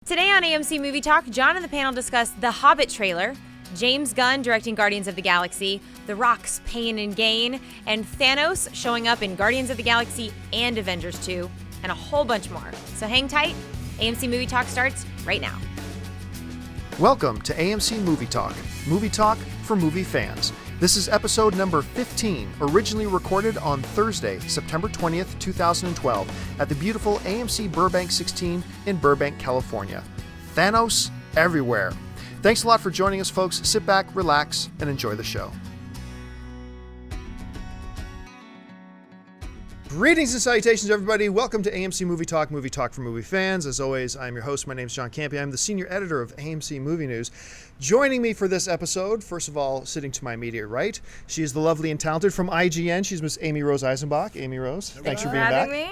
Today on AMC Movie Talk, John and the panel discuss the Hobbit trailer, James Gunn directing Guardians of the Galaxy, The Rock's Pain and Gain, and Thanos showing up in Guardians of the Galaxy and Avengers 2, and a whole bunch more. So hang tight. AMC Movie Talk starts right now. Welcome to AMC Movie Talk for movie fans. This is episode number 15, originally recorded on Thursday, September 20th, 2012, at the beautiful AMC Burbank 16 in Burbank, California. Thanos everywhere. Thanks a lot for joining us, folks. Sit back, relax, and enjoy the show. Greetings and salutations, everybody. Welcome to AMC Movie Talk for movie fans. As always, I'm your host. My name is John Campy. I'm the senior editor of AMC Movie News. Joining me for this episode, first of all, sitting to my immediate right, she is the lovely and talented from IGN. She's Miss Amy Rose Eisenbach. Amy Rose, thanks for being back. Me.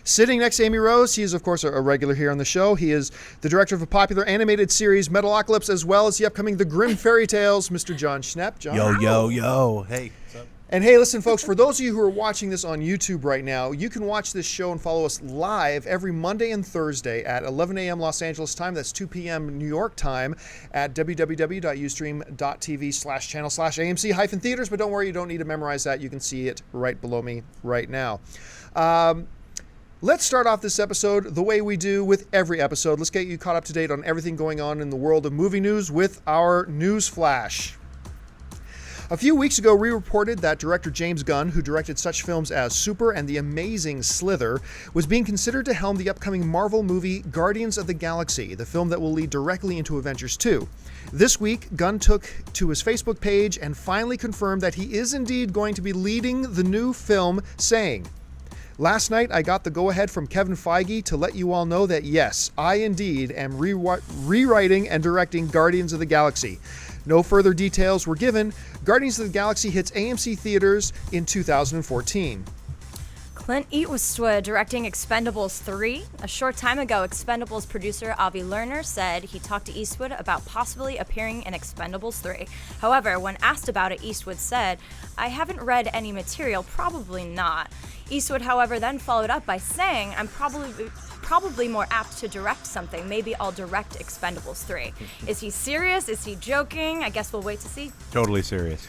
Sitting next to Amy Rose, he is, of course, a regular here on the show. He is the director of a popular animated series, Metalocalypse, as well as the upcoming The Grimm Fairy Tales, Mr. John Schnepp. John. Yo. Hey, what's up? And hey, listen, folks, for those of you who are watching this on YouTube right now, you can watch this show and follow us live every Monday and Thursday at 11 a.m. Los Angeles time. That's 2 p.m. New York time at www.ustream.tv/channel/AMC-theaters. But don't worry, you don't need to memorize that. You can see it right below me right now. Let's start off this episode the way we do with every episode. Let's get you caught up to date on everything going on in the world of movie news with our news flash. A few weeks ago, we reported that director James Gunn, who directed such films as Super and The Amazing Slither, was being considered to helm the upcoming Marvel movie Guardians of the Galaxy, the film that will lead directly into Avengers 2. This week, Gunn took to his Facebook page and finally confirmed that he is indeed going to be leading the new film, saying, "Last night, I got the go-ahead from Kevin Feige to let you all know that yes, I indeed am rewriting and directing Guardians of the Galaxy. No further details were given. Guardians of the Galaxy hits AMC theaters in 2014. Clint Eastwood directing Expendables 3. A short time ago, Expendables producer Avi Lerner said he talked to Eastwood about possibly appearing in Expendables 3. However, when asked about it, Eastwood said, "I haven't read any material, probably not." Eastwood, however, then followed up by saying, "I'm probably more apt to direct something. Maybe I'll direct Expendables 3. Is he serious? Is he joking? I guess we'll wait to see. Totally serious.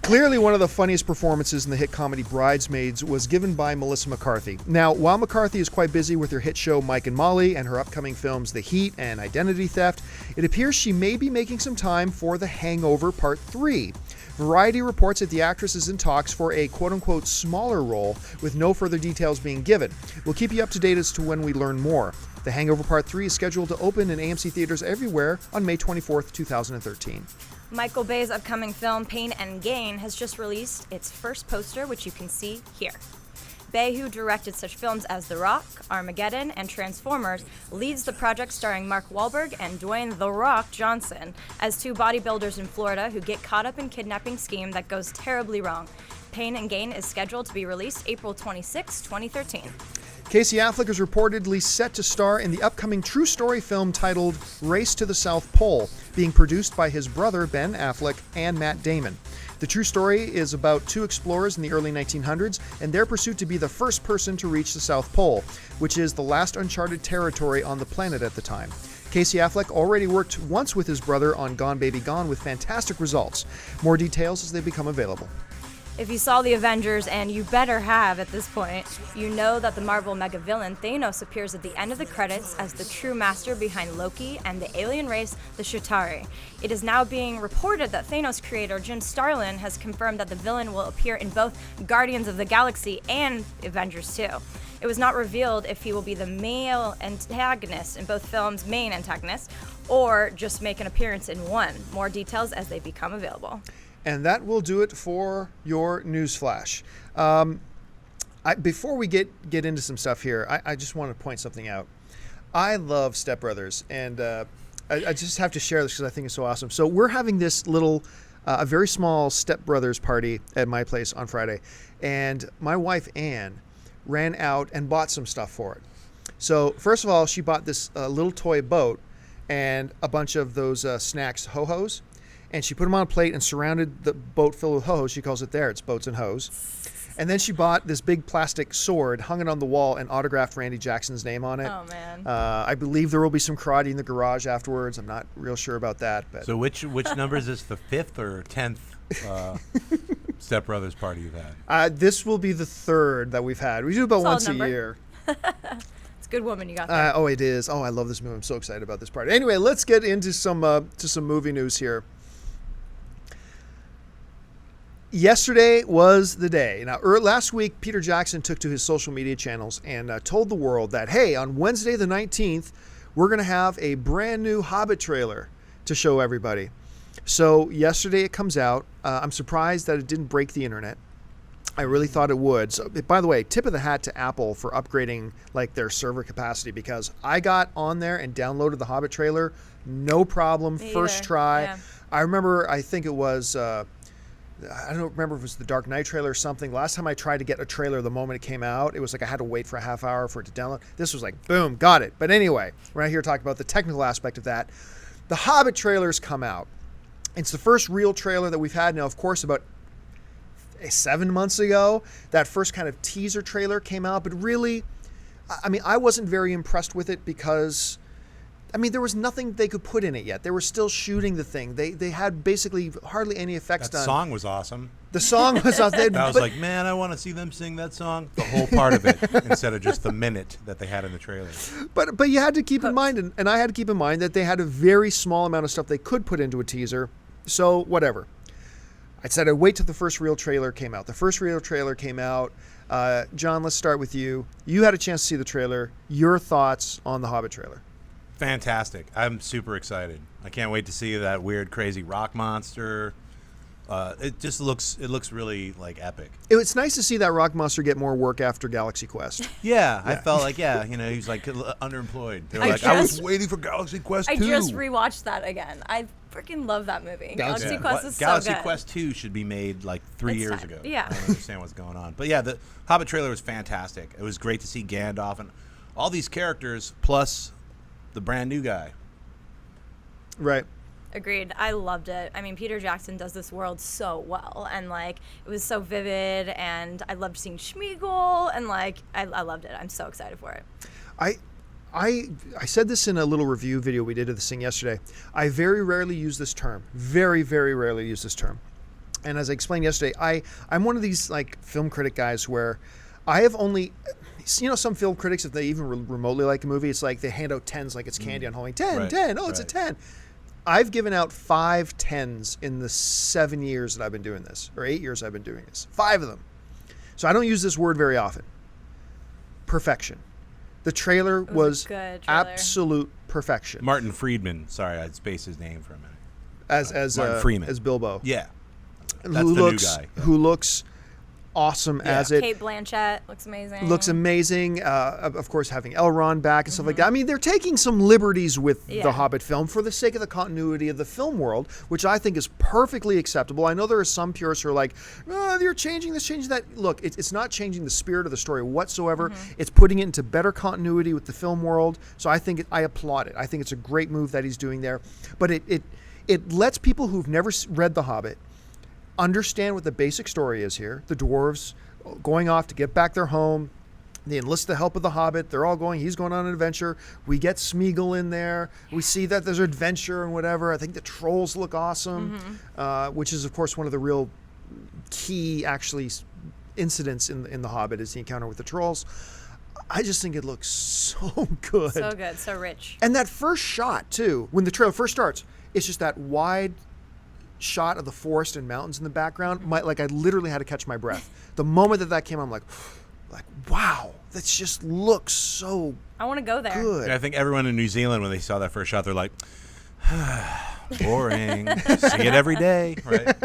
Clearly, one of the funniest performances in the hit comedy Bridesmaids was given by Melissa McCarthy. Now, while McCarthy is quite busy with her hit show Mike and Molly and her upcoming films The Heat and Identity Theft, it appears she may be making some time for The Hangover Part 3. Variety reports that the actress is in talks for a quote-unquote smaller role with no further details being given. We'll keep you up to date as to when we learn more. The Hangover Part 3 is scheduled to open in AMC theaters everywhere on May 24th, 2013. Michael Bay's upcoming film Pain and Gain has just released its first poster, which you can see here. Bay, who directed such films as The Rock, Armageddon, and Transformers, leads the project starring Mark Wahlberg and Dwayne "The Rock" Johnson as two bodybuilders in Florida who get caught up in a kidnapping scheme that goes terribly wrong. Pain and Gain is scheduled to be released April 26, 2013. Casey Affleck is reportedly set to star in the upcoming true story film titled Race to the South Pole, being produced by his brother Ben Affleck and Matt Damon. The true story is about two explorers in the early 1900s and their pursuit to be the first person to reach the South Pole, which is the last uncharted territory on the planet at the time. Casey Affleck already worked once with his brother on Gone Baby Gone with fantastic results. More details as they become available. If you saw the Avengers, and you better have at this point, you know that the Marvel mega-villain Thanos appears at the end of the credits as the true master behind Loki and the alien race, the Chitauri. It is now being reported that Thanos creator Jim Starlin has confirmed that the villain will appear in both Guardians of the Galaxy and Avengers 2. It was not revealed if he will be the male antagonist in both films, main antagonist, or just make an appearance in one. More details as they become available. And that will do it for your news flash. Before we get into some stuff here, I just want to point something out. I love Step Brothers, and I just have to share this because I think it's so awesome. So we're having this little, a very small Step Brothers party at my place on Friday, and my wife Ann ran out and bought some stuff for it. So first of all, she bought this little toy boat and a bunch of those snacks, ho-hos. And she put them on a plate and surrounded the boat filled with ho-hos. She calls it there. It's boats and hose. And then she bought this big plastic sword, hung it on the wall, and autographed Randy Jackson's name on it. Oh, man. I believe there will be some karate in the garage afterwards. I'm not real sure about that. But So which number is this, the 5th or 10th Step Brothers party you've had? This will be the 3rd that we've had. We do about Solid once number. a year. It's a good woman you got there. Oh, it is. Oh, I love this movie. I'm so excited about this party. Anyway, let's get into some movie news here. Yesterday was the day. Now, last week, Peter Jackson took to his social media channels and told the world that, hey, on Wednesday the 19th, we're going to have a brand new Hobbit trailer to show everybody. So yesterday it comes out. I'm surprised that it didn't break the internet. I really thought it would. So, by the way, tip of the hat to Apple for upgrading like their server capacity, because I got on there and downloaded the Hobbit trailer, no problem, Me first either. try. Yeah. I remember, I think it was, I don't remember if it was the Dark Knight trailer or something. Last time I tried to get a trailer the moment it came out, it was like I had to wait for a half hour for it to download. This was like, boom, got it. But anyway, we're not here to talk about the technical aspect of that. The Hobbit trailers come out. It's the first real trailer that we've had now, of course, about 7 months ago. That first kind of teaser trailer came out, but really, I mean, I wasn't very impressed with it because, I mean, there was nothing they could put in it yet. They were still shooting the thing. They had basically hardly any effects That done. song was awesome. The song was awesome. I was like, man, I want to see them sing that song, the whole part of it, instead of just the minute that they had in the trailer. But you had to keep in mind, and I had to keep in mind that they had a very small amount of stuff they could put into a teaser. So whatever. I said I'd wait till the first real trailer came out. The first real trailer came out. John, let's start with you. You had a chance to see the trailer. Your thoughts on the Hobbit trailer? Fantastic. I'm super excited. I can't wait to see that weird, crazy rock monster. It looks really like epic. It's nice to see that rock monster get more work after Galaxy Quest. Yeah, I felt like, he's like underemployed. They're like, I was waiting for Galaxy Quest 2. I just rewatched that again. I freaking love that movie. Galaxy Quest is Galaxy so good. Quest 2 should be made like 3 It's years time. ago. Yeah. I don't understand what's going on. But yeah, the Hobbit trailer was fantastic. It was great to see Gandalf and all these characters, plus the brand new guy. Right. Agreed. I loved it. I mean, Peter Jackson does this world so well, and like it was so vivid, and I loved seeing Schmeagol, and like I loved it. I'm so excited for it. I said this in a little review video we did of this thing yesterday. I very rarely use this term. Very, very rarely use this term. And as I explained yesterday, I'm one of these like film critic guys where I have only, some film critics, if they even remotely like a movie, it's like they hand out 10s like it's candy on Halloween. 10, Right, 10, it's a 10. I've given out 5 10s in the 7 years that I've been doing this, or 8 years I've been doing this. 5 of them. So I don't use this word very often. Perfection. The trailer was a good trailer. absolute perfection. Martin Friedman. Sorry, I spaced his name for a minute. As Martin Freeman. as Bilbo. Yeah. That's the new guy. Who looks awesome as it. Kate Blanchett looks amazing. Looks amazing. Of course, having Elrond back and stuff like that. I mean, they're taking some liberties with the Hobbit film for the sake of the continuity of the film world, which I think is perfectly acceptable. I know there are some purists who are like, oh, you're changing this, changing that. Look, it's not changing the spirit of the story whatsoever. It's putting it into better continuity with the film world. So I applaud it. I think it's a great move that he's doing there. But it lets people who've never read The Hobbit understand what the basic story is here. The dwarves going off to get back their home. They enlist the help of the Hobbit. They're all going. He's going on an adventure. We get Smeagol in there. We see that there's adventure and whatever. I think the trolls look awesome, which is, of course, one of the real key, actually, incidents in The Hobbit is the encounter with the trolls. I just think it looks so good. So good. So rich. And that first shot, too, when the trailer first starts, it's just that wide shot of the forest and mountains in the background. I literally had to catch my breath. The moment that came, I'm like, wow, that just looks so I want to go there. good. Yeah, I think everyone in New Zealand, when they saw that first shot, they're like, boring. See it every day, right?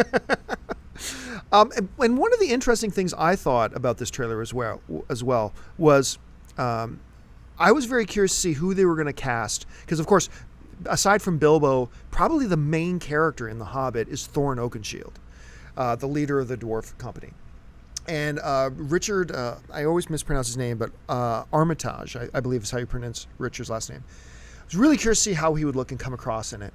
And one of the interesting things I thought about this trailer as well was I was very curious to see who they were going to cast, because of course, aside from Bilbo, probably the main character in The Hobbit is Thorin Oakenshield, the leader of the dwarf company. And Richard, I always mispronounce his name, but Armitage, I believe is how you pronounce Richard's last name. I was really curious to see how he would look and come across in it.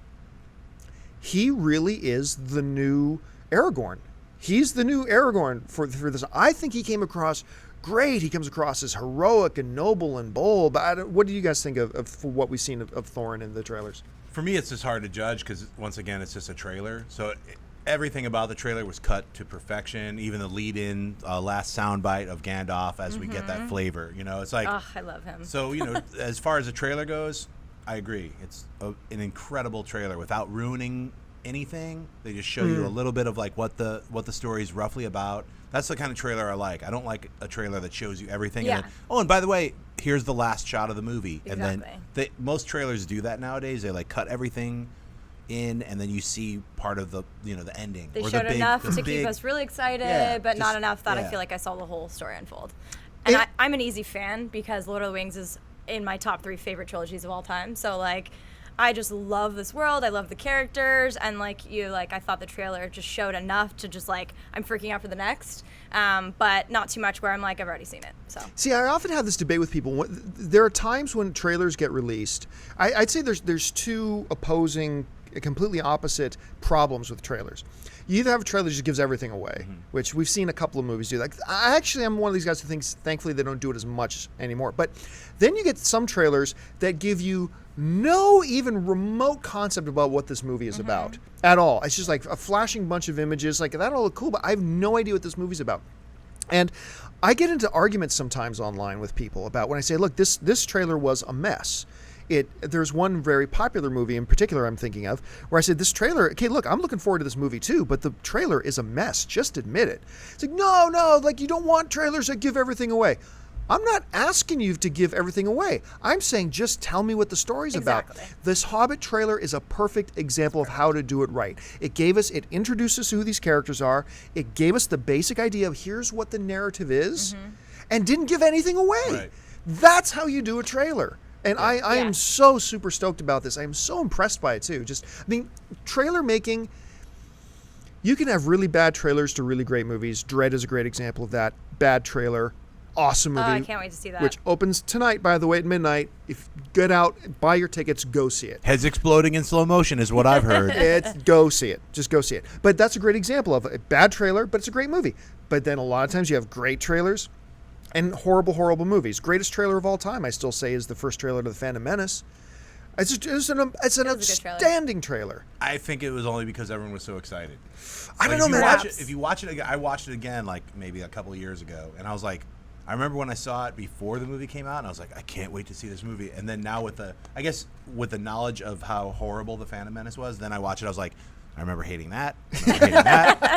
He really is the new Aragorn he's the new Aragorn for this. I think he came across great. He comes across as heroic and noble and bold. But what do you guys think of what we've seen of Thorin in the trailers? For me, it's just hard to judge because, once again, it's just a trailer. So everything about the trailer was cut to perfection. Even the lead-in last soundbite of Gandalf as we get that flavor. It's like... Oh, I love him. So, as far as the trailer goes, I agree. It's an incredible trailer without ruining anything. They just show you a little bit of like what the story is roughly about. That's the kind of trailer I like. I don't like a trailer that shows you everything. Yeah. And then, and by the way, here's the last shot of the movie. Exactly. And then most trailers do that nowadays. They like cut everything in, and then you see part of the the ending. They or showed the enough to keep us really excited, but not enough that I feel like I saw the whole story unfold. And I'm an easy fan because Lord of the Rings is in my top 3 favorite trilogies of all time. So like, I just love this world. I love the characters, and I thought the trailer just showed enough to just like, I'm freaking out for the next, but not too much where I'm like, I've already seen it. So see, I often have this debate with people. There are times when trailers get released. I'd say there's 2 opposing, completely opposite problems with trailers. You either have a trailer that just gives everything away, which we've seen a couple of movies do. Like, I'm one of these guys who thinks, thankfully, they don't do it as much anymore. But then you get some trailers that give you no even remote concept about what this movie is about at all. It's just like a flashing bunch of images. Like, that all look cool, but I have no idea what this movie's about. And I get into arguments sometimes online with people about when I say, look, this trailer was a mess. There's one very popular movie in particular I'm thinking of where I said, this trailer, okay, look, I'm looking forward to this movie too, but the trailer is a mess. Just admit it. It's like, no, like you don't want trailers that give everything away. I'm not asking you to give everything away. I'm saying just tell me what the story's about. This Hobbit trailer is a perfect example of how to do it right. It introduced us to who these characters are. It gave us the basic idea of here's what the narrative is and didn't give anything away. Right. That's how you do a trailer. And I am so super stoked about this. I am so impressed by it too. Trailer making, you can have really bad trailers to really great movies. Dread is a great example of that. Bad trailer, awesome movie. Oh, I can't wait to see that. Which opens tonight, by the way, at midnight. If get out, buy your tickets, go see it. Heads exploding in slow motion is what I've heard. Go see it. Just go see it. But that's a great example of a bad trailer, but it's a great movie. But then a lot of times you have great trailers and horrible, horrible movies. Greatest trailer of all time, I still say, is the first trailer to The Phantom Menace. It's an outstanding trailer. I think it was only because everyone was so excited. I don't know, man. If you watch it again, I watched it again like maybe a couple of years ago, and I was like, I remember when I saw it before the movie came out, and I was like, I can't wait to see this movie. And then now with the knowledge of how horrible The Phantom Menace was, then I watched it, I was like, I remember hating that.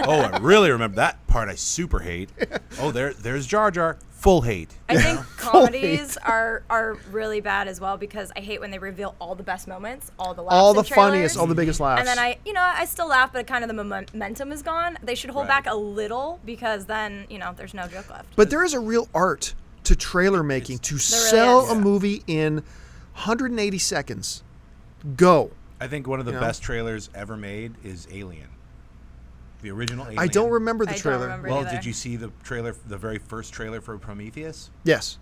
Oh, I really remember that part I super hate. Oh, there's Jar Jar. Full hate. I think comedies are really bad as well because I hate when they reveal all the best moments, all the laughs, all the in trailers, funniest, all the biggest laughs. And then I still laugh, but kind of the momentum is gone. They should hold back a little because then there's no joke left. But there is a real art to trailer making to sell a movie in 180 seconds. Go. I think one of the best trailers ever made is Alien. The original Alien. I don't remember the trailer. Did you see the trailer, the very first trailer for Prometheus? Yes.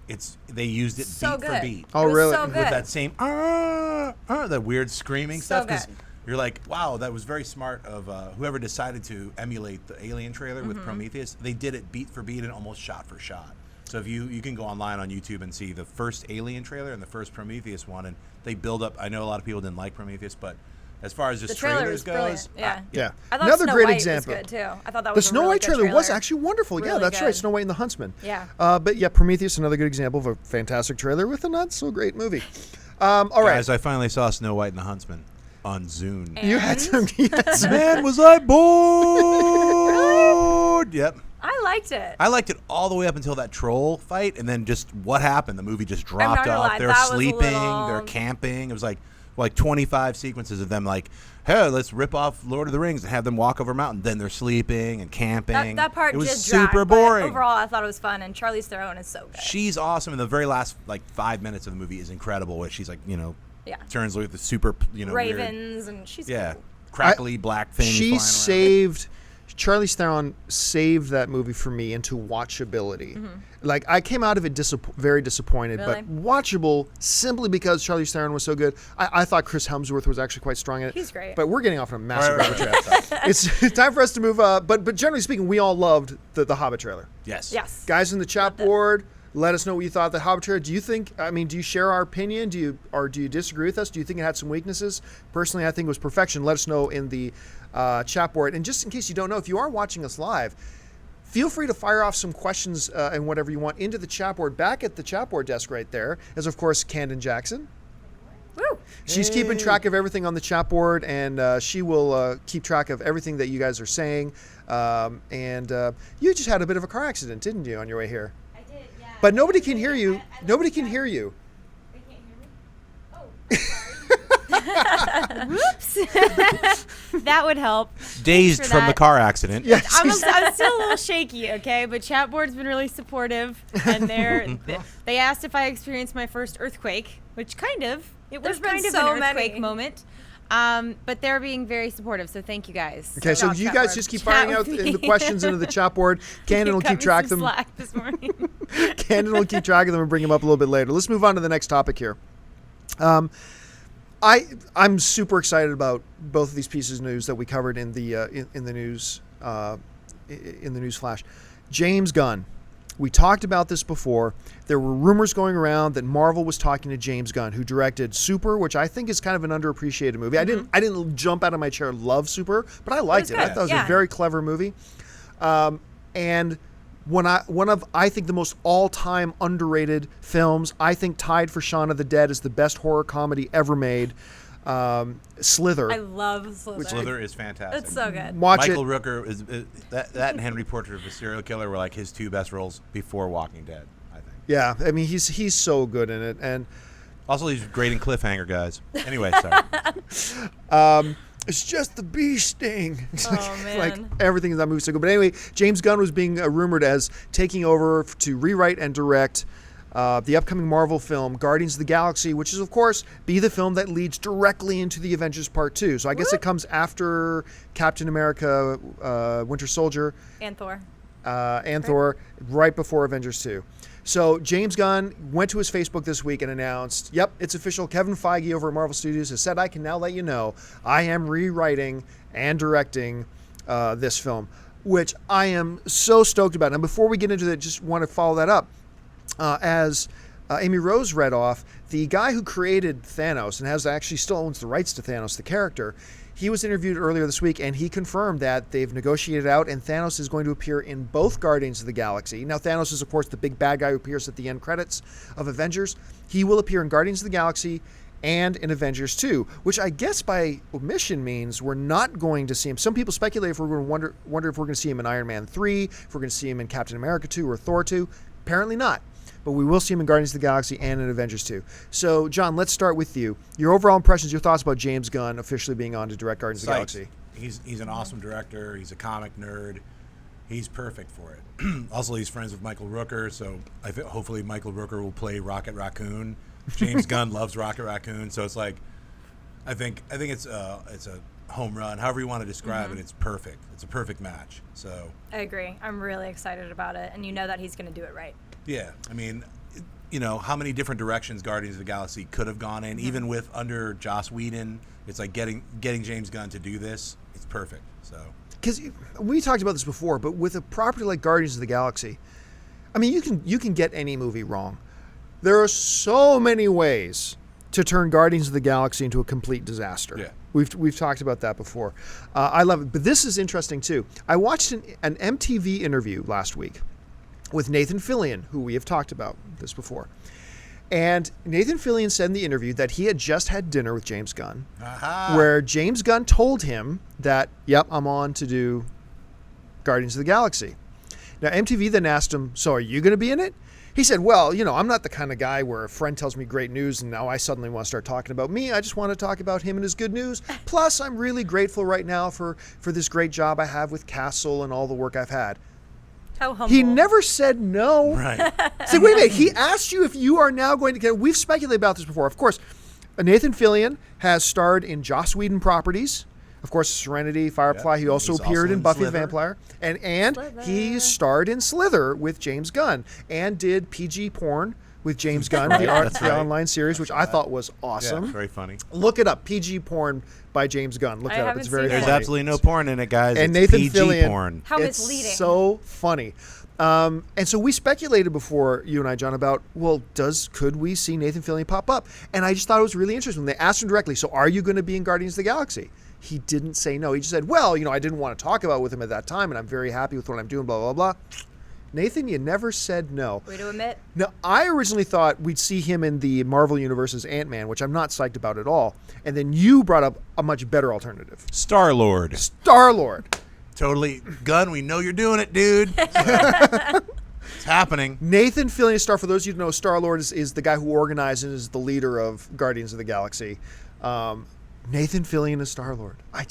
They used it so beat good. for beat. Oh, really? So good. With that same that weird screaming stuff. Good. Because you're like, wow, that was very smart of whoever decided to emulate the Alien trailer with Prometheus. They did it beat for beat and almost shot for shot. So if you can go online on YouTube and see the first Alien trailer and the first Prometheus one, and they build up. I know a lot of people didn't like Prometheus, but as far as just the trailer trailers was goes, yeah. I thought Another Snow great White example. Was good too. I thought that was the Snow White trailer was actually wonderful. Really yeah, that's good. right. Snow White and the Huntsman. Yeah. But yeah, Prometheus, another good example of a fantastic trailer with a not so great movie. All right. Guys, I finally saw Snow White and the Huntsman on Zune. You had some. Yes. Man, was I bored? Yep. I liked it. I liked it all the way up until that troll fight, and then just what happened? The movie just dropped off. They're sleeping. They're camping. It was like 25 sequences of them like, hey, let's rip off Lord of the Rings and have them walk over a mountain. Then they're sleeping and camping. That part it was just super dragged, boring. But overall, I thought it was fun, and Charlize Theron is so good. She's awesome, and the very last 5 minutes of the movie is incredible. Where she's like, turns with the super, ravens, weird, and she's cool. Cool. Crackly black things. She Charlize Theron saved that movie for me into watchability. Like, I came out of it very disappointed, Really? but watchable simply because Charlize Theron was so good. I thought Chris Hemsworth was actually quite strong in it. He's great. But we're getting off on a massive Right, rabbit right, trail. It's time for us to move. But generally speaking, we all loved the Hobbit trailer. Yes. Yes. Guys in the chat board, let us know what you thought of the Hobbit trailer. Do you share our opinion? Do you disagree with us? Do you think it had some weaknesses? Personally, I think it was perfection. Let us know in the chat board. And just in case you don't know, if you are watching us live, feel free to fire off some questions and whatever you want into the chat board. Back at the chat board desk right there is, of course, Camden Jackson. Woo. She's keeping track of everything on the chat board, and she will keep track of everything that you guys are saying. And you just had a bit of a car accident, didn't you, on your way here? I did, yeah. But nobody can hear you. Nobody can hear you. They can't hear me? Oh, sorry. Whoops. That would help. Dazed for from the that. car accident. Yes. I'm still a little shaky, okay? But Chatboard's been really supportive, and they asked if I experienced my first earthquake, which it was There's been kind of so an earthquake many. moment. But they're being very supportive, so thank you guys. Okay, so Chat you board. guys just keep Chat firing out with me. the questions into the chat board. Camden will Cut keep me track of some them. slack this morning. Camden will keep track of them and bring them up a little bit later. Let's move on to the next topic here. I'm super excited about both of these pieces of news that we covered in the news flash. James Gunn. We talked about this before. There were rumors going around that Marvel was talking to James Gunn, who directed Super, which I think is kind of an underappreciated movie. I didn't jump out of my chair, love Super, but I liked it. I good. thought it was Yeah. a very clever movie. And one of I think the most all-time underrated films, I think tied for Shaun of the Dead as the best horror comedy ever made. Slither. I love Slither. Slither is fantastic. It's so good. Watch Michael it. Rooker is that and Henry Portrait of a Serial Killer were like his two best roles before Walking Dead, I think. Yeah, I mean he's so good in it, and Also, he's great in Cliffhanger, guys. Anyway, sorry. it's just the bee sting. Oh, man. Like everything in that movie is so good. But anyway, James Gunn was being rumored as taking over to rewrite and direct the upcoming Marvel film Guardians of the Galaxy, which is of course be the film that leads directly into the Avengers Part 2. So I guess it comes after Captain America, Winter Soldier, And Thor. and Thor, right before Avengers 2. So James Gunn went to his Facebook this week and announced, yep, it's official. Kevin Feige over at Marvel Studios has said, I can now let you know I am rewriting and directing this film, which I am so stoked about. And before we get into that, just want to follow that up. As Amy Rose read off, the guy who created Thanos and actually still owns the rights to Thanos, the character, he was interviewed earlier this week, and he confirmed that they've negotiated out, and Thanos is going to appear in both Guardians of the Galaxy. Now, Thanos is, of course, the big bad guy who appears at the end credits of Avengers. He will appear in Guardians of the Galaxy and in Avengers 2, which I guess by omission means we're not going to see him. Some people speculate if we're going to wonder if we're going to see him in Iron Man 3, if we're going to see him in Captain America 2 or Thor 2. Apparently not. But we will see him in Guardians of the Galaxy and in Avengers 2. So, John, let's start with you. Your overall impressions, your thoughts about James Gunn officially being on to direct Guardians of the Galaxy. He's an awesome director. He's a comic nerd. He's perfect for it. Also, he's friends with Michael Rooker, so hopefully Michael Rooker will play Rocket Raccoon. James Gunn loves Rocket Raccoon, so it's like I think it's a home run. However you want to describe it, it's perfect. It's a perfect match. So I agree. I'm really excited about it, and you know that he's going to do it right. yeah, I mean, you know, how many different directions Guardians of the Galaxy could have gone in, even with under Joss Whedon. It's like getting James Gunn to do this. It's perfect. So Because we talked about this before, but with a property like Guardians of the Galaxy, I mean, you can get any movie wrong. There are so many ways to turn Guardians of the Galaxy into a complete disaster. Yeah. We've talked about that before. I love it. But this is interesting, too. I watched an MTV interview last week with Nathan Fillion, who we have talked about this before. And Nathan Fillion said in the interview that he had just had dinner with James Gunn, where James Gunn told him that, yep, I'm on to do Guardians of the Galaxy. Now, MTV then asked him, so are you going to be in it? He said, well, you know, I'm not the kind of guy where a friend tells me great news and now I suddenly want to start talking about me. I just want to talk about him and his good news. Plus, I'm really grateful right now for this great job I have with Castle and all the work I've had. How humble. He never said no. right. So wait a minute. He asked you if you are now going to get. We've speculated about this before. Of course, Nathan Fillion has starred in Joss Whedon properties. Of course, Serenity, Firefly. He also He's appeared also in in Buffy the Slither. Vampire. And Slither. he starred in Slither with James Gunn and did PG porn with James Gunn, Right, the that's right. online series, which I thought was awesome. Yeah, very funny. Look it up, PG porn by James Gunn. Look I that up. haven't It's very seen funny. There's absolutely no porn in it, guys. And it's Nathan PG Fillion. porn. How It's misleading. so funny. And so we speculated before, you and I, John, about, well, could we see Nathan Fillion pop up? And I just thought it was really interesting. When they asked him directly, so are you going to be in Guardians of the Galaxy? He didn't say no. He just said, well, I didn't want to talk about it with him at that time, and I'm very happy with what I'm doing, blah, blah, blah. Nathan, you never said no. Way to admit. Now, I originally thought we'd see him in the Marvel Universe's Ant-Man, which I'm not psyched about at all. And then you brought up a much better alternative. Star-Lord. Star-Lord. Totally. Gunn, we know you're doing it, dude. It's happening. Nathan Fillion Star, for those of you who know, Star-Lord is the guy who organizes and is the leader of Guardians of the Galaxy. Nathan Fillion is Star-Lord. I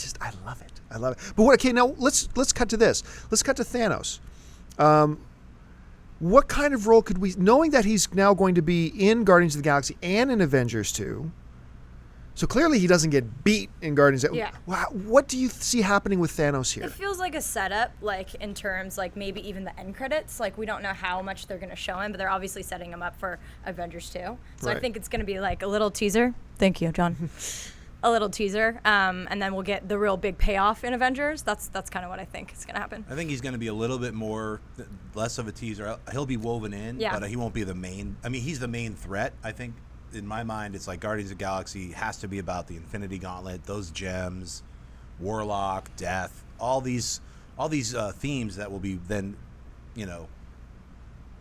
love it. I love it. But okay, now let's cut to this. Let's cut to Thanos. What kind of role could we, knowing that he's now going to be in Guardians of the Galaxy and in Avengers 2, so clearly he doesn't get beat in Guardians. Yeah. What do you see happening with Thanos here? It feels like a setup, like in terms, like maybe even the end credits. Like we don't know how much they're going to show him, but they're obviously setting him up for Avengers 2. So Right. I think it's going to be like a little teaser. Thank you, John. A little teaser, and then we'll get the real big payoff in Avengers. That's kind of what I think is going to happen. I think he's going to be a little bit less of a teaser. He'll be woven in, Yeah. but he won't be the main. I mean, he's the main threat. I think in my mind, it's like Guardians of the Galaxy has to be about the Infinity Gauntlet, those gems, Warlock, Death, all these themes that will be then,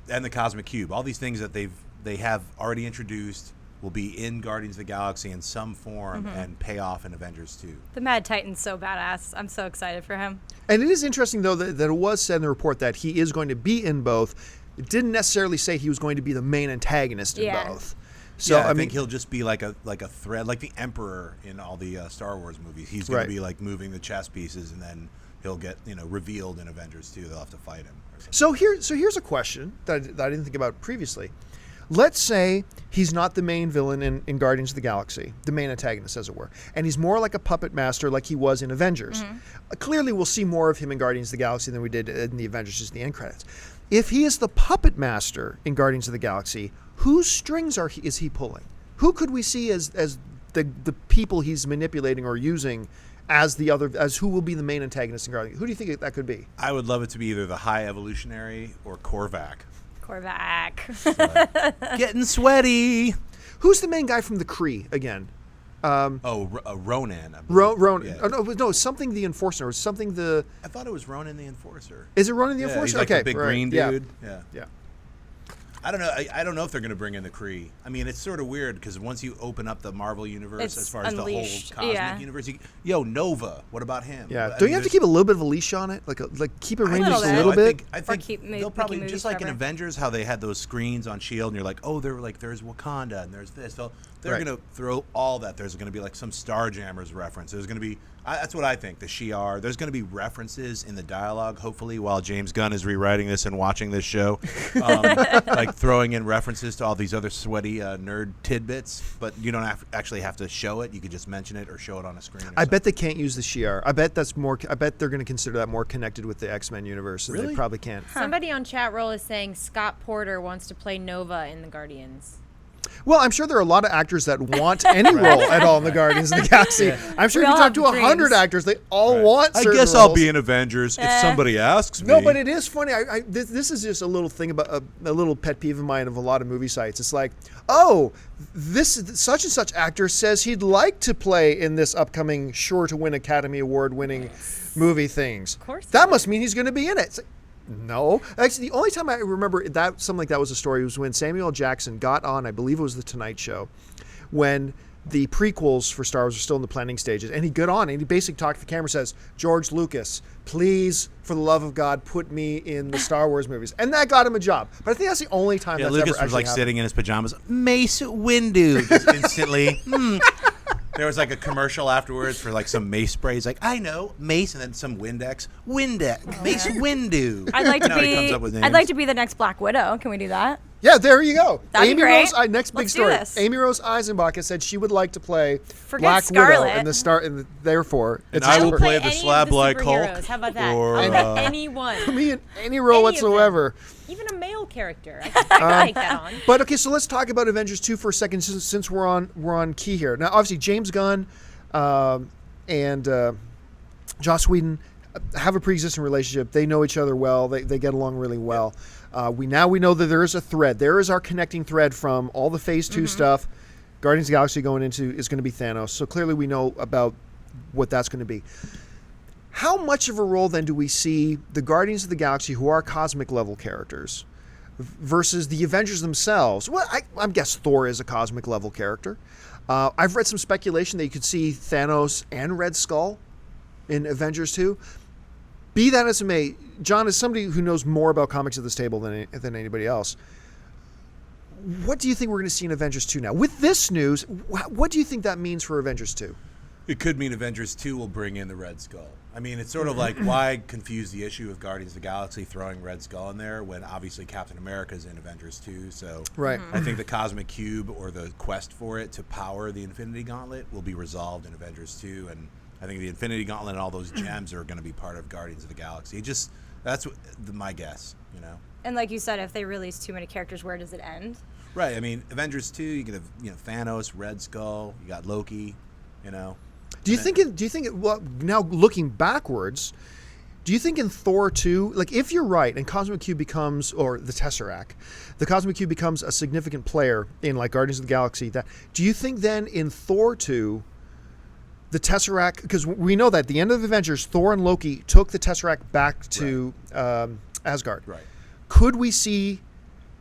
and the Cosmic Cube. All these things that they have already introduced will be in Guardians of the Galaxy in some form and pay off in Avengers 2. The Mad Titan's so badass. I'm so excited for him. And it is interesting, though, that it was said in the report that he is going to be in both. It didn't necessarily say he was going to be the main antagonist in Yeah. both. So Yeah, I mean, think he'll just be like a thread, like the Emperor in all the Star Wars movies. He's going Right. to be like moving the chess pieces, and then he'll get revealed in Avengers 2. They'll have to fight him. Or something. So here's a question that I didn't think about previously. Let's say he's not the main villain in Guardians of the Galaxy, the main antagonist, as it were, and he's more like a puppet master like he was in Avengers. Clearly, we'll see more of him in Guardians of the Galaxy than we did in the Avengers, just the end credits. If he is the puppet master in Guardians of the Galaxy, whose strings is he pulling? Who could we see as the people he's manipulating or using as who will be the main antagonist in Guardians? Who do you think that could be? I would love it to be either the High Evolutionary or Korvac. Korvac. Getting sweaty. Who's the main guy from the Kree again? Ronan. I believe. Ronan. Yeah. Oh, no, something the Enforcer. Or something the. I thought it was Ronan the Enforcer. Is it Ronan the Yeah, Enforcer? he's like okay, the big right. green Yeah. dude. Yeah. Yeah. I don't know. I don't know if they're going to bring in the Kree. I mean, it's sort of weird because once you open up the Marvel universe, It's as far as unleashed, the whole cosmic yeah. universe, Nova. What about him? Yeah. I Don't mean, you have to there's- keep a little bit of a leash on it, like keep it ranged just a bit. little bit? I think keep they'll probably making just movies like in forever. Avengers, how they had those screens on Shield, and you're like, oh, there's Wakanda and there's this. They're Right. going to throw all that. There's going to be like some Starjammers reference. There's going to be that's what I think. The Shi'ar. There's going to be references in the dialogue. Hopefully, while James Gunn is rewriting this and watching this show, like throwing in references to all these other sweaty nerd tidbits. But you don't actually have to show it. You could just mention it or show it on a screen. I bet they can't use the Shi'ar. I bet they're going to consider that more connected with the X-Men universe. And They Really? probably can't. Somebody on chat roll is saying Scott Porter wants to play Nova in the Guardians. Well, I'm sure there are a lot of actors that want any role at all in the Guardians of the Galaxy. I'm sure We if you all talk have to 100 dreams. actors, they all want I certain guess I'll roles. be in Avengers if somebody asks me. No, but it is funny. This is just a little thing about a little pet peeve of mine of a lot of movie sites. It's like, oh, this such and such actor says he'd like to play in this upcoming sure to win Academy Award winning movie things. Of course that he must mean he's going to be in it. It's like, no, actually, the only time I remember that something like that was a story was when Samuel L. Jackson got on, I believe it was The Tonight Show, when the prequels for Star Wars were still in the planning stages, and he got on and he basically talked to the camera, says, George Lucas, please, for the love of God, put me in the Star Wars movies, and that got him a job. But I think that's the only time that's Lucas ever was like actually sitting in his pajamas. Mace Windu, just instantly. There was like a commercial afterwards for like some mace spray. He's like, I know, mace, and then some Windex. Mace Windu. I'd like to Now he be. comes up with I'd names. like to be the next Black Widow. Can we do that? Yeah, there you go. That'd be great. Next big Let's do story. this. Amy Rose Eisenbach has said she would like to play Forget Black Scarlet. Widow in the therefore And it's I a will super- play the any of slab-like superheroes. Hulk. How about that? Or, Anyone. me in any role Any of them. whatsoever. Even a male character. I can take that on. But okay, so let's talk about Avengers 2 for a second since we're on key here. Now, obviously, James Gunn and Joss Whedon have a pre-existing relationship. They know each other well. They get along really well. We know that there is a thread. There is our connecting thread from all the Phase 2 stuff. Guardians of the Galaxy going into is going to be Thanos. So clearly we know about what that's going to be. How much of a role then do we see the Guardians of the Galaxy, who are cosmic level characters, versus the Avengers themselves? Well, I guess Thor is a cosmic level character. I've read some speculation that you could see Thanos and Red Skull in Avengers 2. Be that as it may, John, as somebody who knows more about comics at this table than anybody else, what do you think we're going to see in Avengers 2 now? With this news, what do you think that means for Avengers 2? It could mean Avengers 2 will bring in the Red Skull. I mean, it's sort of like, why confuse the issue of Guardians of the Galaxy throwing Red Skull in there when obviously Captain America's in Avengers 2. So Right. I think the Cosmic Cube or the quest for it to power the Infinity Gauntlet will be resolved in Avengers 2. And I think the Infinity Gauntlet and all those gems are going to be part of Guardians of the Galaxy. That's my guess, you know. And like you said, if they release too many characters, where does it end? Right. I mean, Avengers 2, you could have Thanos, Red Skull, you got Loki, you know. Do you think well, now looking backwards, do you think in Thor 2, like if you're right and Cosmic Cube becomes, or the Tesseract, the Cosmic Cube becomes a significant player in like Guardians of the Galaxy, do you think then in Thor 2, the Tesseract, because we know that at the end of Avengers, Thor and Loki took the Tesseract back to Asgard. Right. Could we see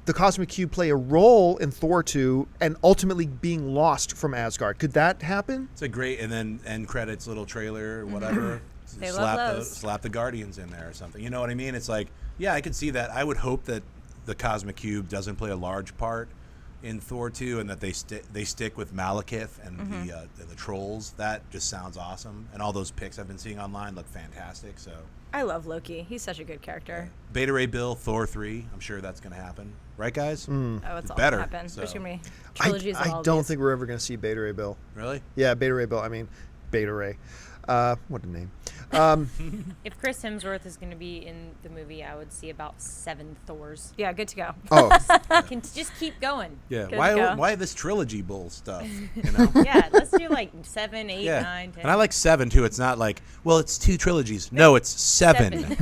the Cosmic Cube play a role in Thor 2 and ultimately being lost from Asgard? Could that happen? It's a great, and then end credits little trailer or whatever. They love those. Slap the Guardians in there or something. You know what I mean? It's like, yeah, I could see that. I would hope that the Cosmic Cube doesn't play a large part in Thor 2 and that they stick with Malekith and the trolls. That just sounds awesome. And all those pics I've been seeing online look fantastic. So I love Loki. He's such a good character. Beta Ray Bill, Thor 3. I'm sure that's going to happen. Right, guys? Oh, it's all better, gonna happen. so. There's gonna be trilogies of all I of don't these. think we're ever going to see Beta Ray Bill. Really? Yeah, Beta Ray Bill. I mean, Beta Ray. What a name. If Chris Hemsworth is going to be in the movie, I would see about 7 Thors. Yeah, good to go. Oh, Can just keep going. Yeah. Good to go. Why this trilogy bull stuff? You know? Yeah, let's do like 7, 8, Yeah. 9, 10. And I like 7 too. It's not like, well, it's 2 trilogies. No, it's 7.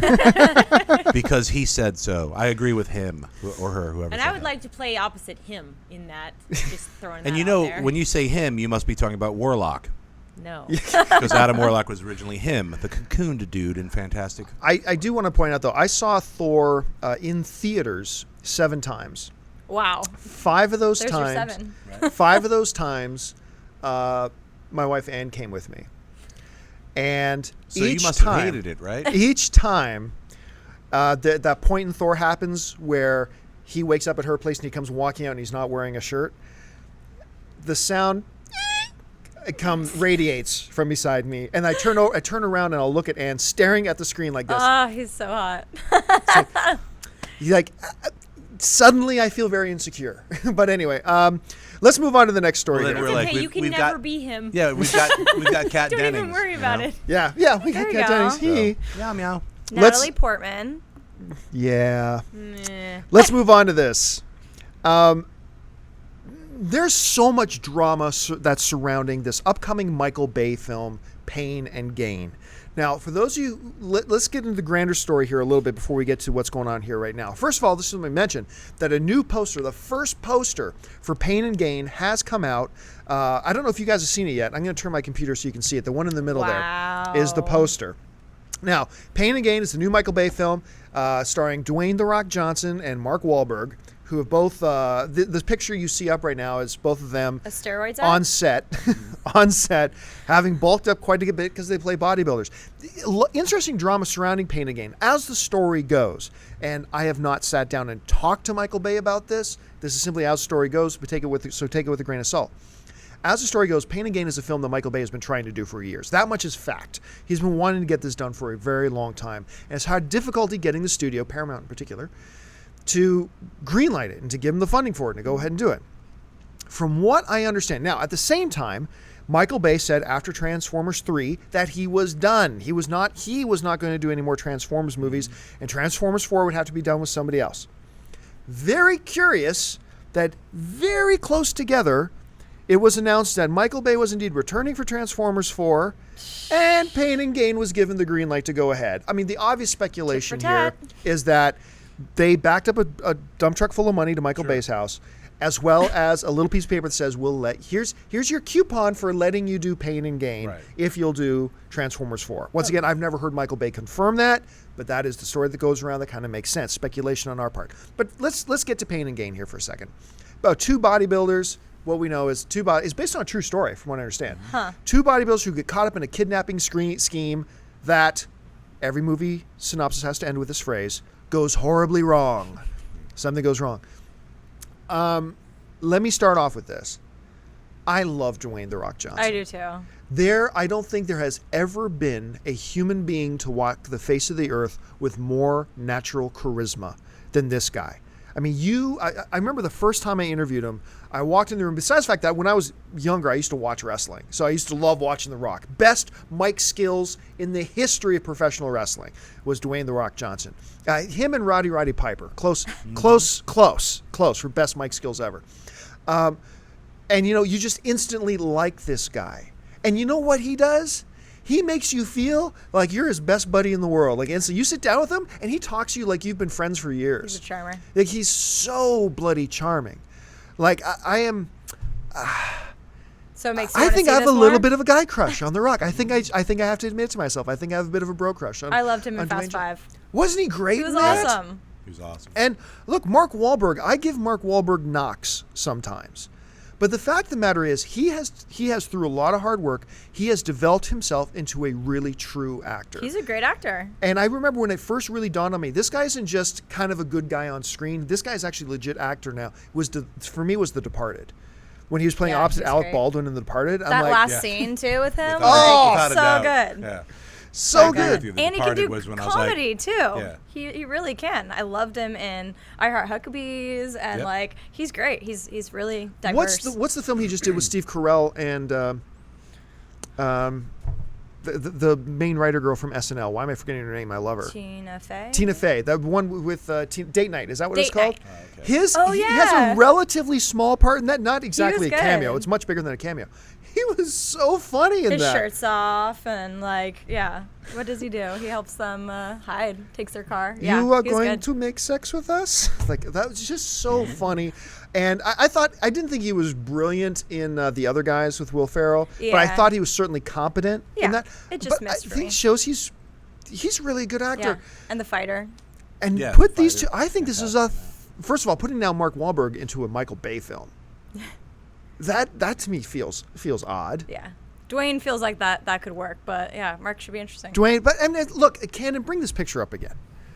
Because he said so. I agree with him or her, whoever. And said I would that. like to play opposite him in that. Just throwing that And you out know, there. when you say him, you must be talking about Warlock. No. Because Adam Warlock was originally him, the cocooned dude in Fantastic. I do want to point out, though, I saw Thor in theaters 7 times. Wow. 5 of those There's your times. 7. 5 of those times, my wife Ann came with me. And So each you must time, have hated it, right? Each time that point in Thor happens where he wakes up at her place and he comes walking out and he's not wearing a shirt, the sound radiates from beside me, and I turn around and I'll look at Ann staring at the screen like this. Oh, he's so hot. Suddenly I feel very insecure. But anyway, let's move on to the next story. Well, then here. we're It's like, okay, you can we've never got- be him. Yeah, we've got Kat Don't Dennings. even worry you about know? it. Yeah, we There got you Kat go. Dennings. Meow meow. Let's- Natalie Portman. Yeah. Meh. Let's move on to this. There's so much drama that's surrounding this upcoming Michael Bay film, Pain and Gain. Now, for those of you, let's get into the grander story here a little bit before we get to what's going on here right now. First of all, this is what I mentioned, that a new poster, the first poster for Pain and Gain has come out. I don't know if you guys have seen it yet. I'm going to turn my computer so you can see it. The one in the middle Wow. there is the poster. Now, Pain and Gain is the new Michael Bay film starring Dwayne "The Rock" Johnson and Mark Wahlberg, who have both, the picture you see up right now is both of them A steroids on set, having bulked up quite a bit because they play bodybuilders. Interesting drama surrounding Pain and Gain. As the story goes, and I have not sat down and talked to Michael Bay about this. This is simply as the story goes, but take it with a grain of salt. As the story goes, Pain and Gain is a film that Michael Bay has been trying to do for years. That much is fact. He's been wanting to get this done for a very long time, and has had difficulty getting the studio, Paramount in particular, to greenlight it and to give him the funding for it and to go ahead and do it. From what I understand, now at the same time, Michael Bay said after Transformers 3 that he was done. He was not going to do any more Transformers movies, and Transformers 4 would have to be done with somebody else. Very curious that very close together, it was announced that Michael Bay was indeed returning for Transformers 4, and Pain and Gain was given the green light to go ahead. I mean, the obvious speculation here is that they backed up a dump truck full of money to Michael Bay's house, as well as a little piece of paper that says, here's your coupon for letting you do Pain and Gain if you'll do Transformers 4. Once again, I've never heard Michael Bay confirm that, but that is the story that goes around that kind of makes sense. Speculation on our part. But let's get to Pain and Gain here for a second. About two bodybuilders. What we know is it's based on a true story, from what I understand. Two bodybuilders who get caught up in a kidnapping scheme that every movie synopsis has to end with this phrase, goes horribly wrong. Something goes wrong. Let me start off with this. I love Dwayne "The Rock" Johnson. I do too. I don't think there has ever been a human being to walk the face of the earth with more natural charisma than this guy. I mean, I remember the first time I interviewed him, I walked in the room. Besides the fact that when I was younger, I used to watch wrestling. So I used to love watching The Rock. Best mic skills in the history of professional wrestling was Dwayne "The Rock" Johnson. Him and Roddy Piper. Close for best mic skills ever. And, you just instantly like this guy. And you know what he does? He makes you feel like you're his best buddy in the world. Like, and so you sit down with him, and he talks to you like you've been friends for years. He's a charmer. Like, he's so bloody charming. Like, I am. So it makes you I think I have a more? little bit of a guy crush on The Rock. I think I have to admit it to myself. I think I have a bit of a bro crush on. I loved him in Dwayne Fast 5. Wasn't he great? He was in that? awesome. He was awesome. And look, Mark Wahlberg. I give Mark Wahlberg knocks sometimes. But the fact of the matter is, he has through a lot of hard work, he has developed himself into a really true actor. He's a great actor. And I remember when it first really dawned on me, this guy isn't just kind of a good guy on screen. This guy's actually a legit actor now. For me, was The Departed. When he was playing opposite Alec Baldwin in The Departed. That last scene, too, with him. Without so good. Yeah. So good. And he can do comedy, too. Yeah. He really can. I loved him in I Heart Huckabees, and he's great. He's really diverse. What's the film he just did with Steve Carell and the main writer girl from SNL? Why am I forgetting her name? I love her. Tina Fey. Tina Fey. That one with Date Night. Is that what it's called? Okay. He has a relatively small part in that. Not exactly a cameo. Good. It's much bigger than a cameo. He was so funny in His that. shirt's off, and what does he do? He helps them hide, takes their car. Yeah, you are he's going good. to make sex with us? Like, that was just so funny. And I didn't think he was brilliant in The Other Guys with Will Ferrell, but I thought he was certainly competent in that. It just missed I for think me. it shows he's really a good actor. Yeah, and The Fighter. And put these two, I think this is first of all, putting now Mark Wahlberg into a Michael Bay film. That to me feels odd. Yeah. Dwayne feels like that could work, but yeah, Mark should be interesting. Dwayne, look, Cannon, bring this picture up again.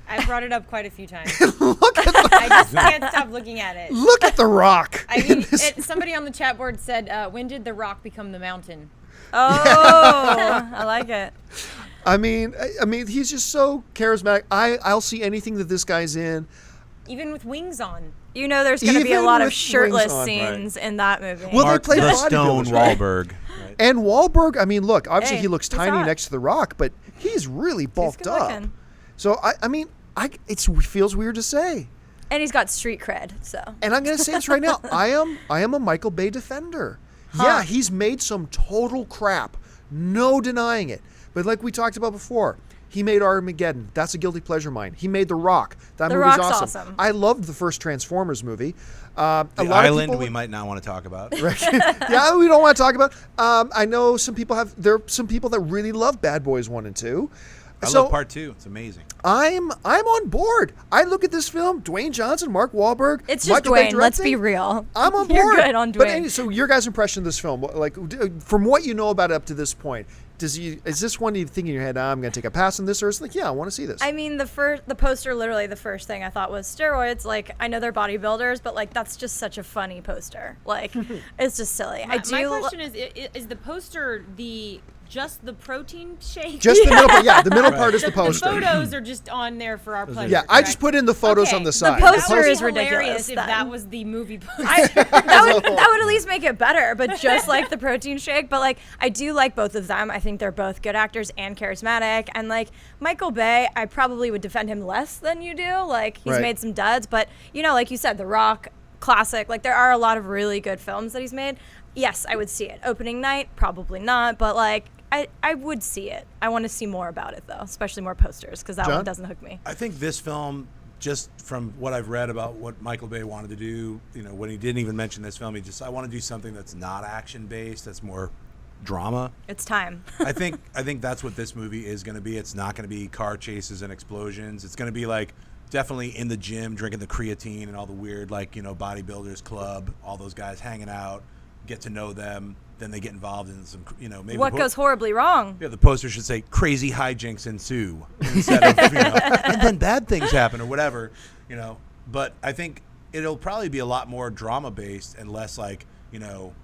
I brought it up quite a few times. Look at I just can't stop looking at it. Look at The Rock. I mean, somebody on the chat board said, when did The Rock become the Mountain? Oh, I like it. I mean, he's just so charismatic. I'll see anything that this guy's in. Even with wings on. You know there's going to be a Even lot of with shirtless wings on, scenes in that movie. Well, Mark they play the Stone bodybuilders, right? Wahlberg. Right? And Wahlberg, I mean, look, obviously Hey, he looks he's tiny hot. next to The Rock, but he's really bulked good up. looking. So, it feels weird to say. And he's got street cred, so. And I'm going to say this right now. I am a Michael Bay defender. Yeah, he's made some total crap. No denying it. But like we talked about before, he made Armageddon. That's a guilty pleasure of mine. He made The Rock. That movie's Rock's awesome. awesome. I loved the first Transformers movie. The Island we might not want to talk about. Yeah, we don't want to talk about. I know there are some people that really love Bad Boys 1 and 2. I love part 2. It's amazing. I'm on board. I look at this film, Dwayne Johnson, Mark Wahlberg. It's just Michael Bay Dwayne, let's directing. be real. I'm on board. You're good on But Dwayne. so your guys' impression of this film, like from what you know about it up to this point, is this one you think in your head, I'm going to take a pass on this, or it's like, yeah, I want to see this? I mean, the poster, literally the first thing I thought was steroids. Like, I know they're bodybuilders, but like that's just such a funny poster. Like, it's just silly. My question is the poster the just the protein shake? Just the middle part. Yeah, the middle part is the poster. The photos are just on there for our pleasure. Yeah, I just put in the photos on the side. The poster That would is be hilarious ridiculous. if then. that was the movie poster. that would at least make it better, but just like the protein shake. But like, I do like both of them. I think they're both good actors and charismatic. And like Michael Bay, I probably would defend him less than you do. Like he's Right. made some duds, but you know, like you said, The Rock, classic. Like there are a lot of really good films that he's made. Yes, I would see it. Opening night, probably not, but like I would see it. I want to see more about it though, especially more posters, because that John? one doesn't hook me. I think this film, just from what I've read about what Michael Bay wanted to do, you know, when he didn't even mention this film, I want to do something that's not action based, that's more drama. It's time. I think that's what this movie is going to be. It's not going to be car chases and explosions. It's going to be like definitely in the gym drinking the creatine and all the weird, like, you know, bodybuilders club, all those guys hanging out, get to know them, then they get involved in some, you know, maybe What goes horribly wrong? yeah, the poster should say crazy hijinks ensue instead of, you know, and then bad things happen or whatever, you know. But I think it'll probably be a lot more drama based and less like, you know,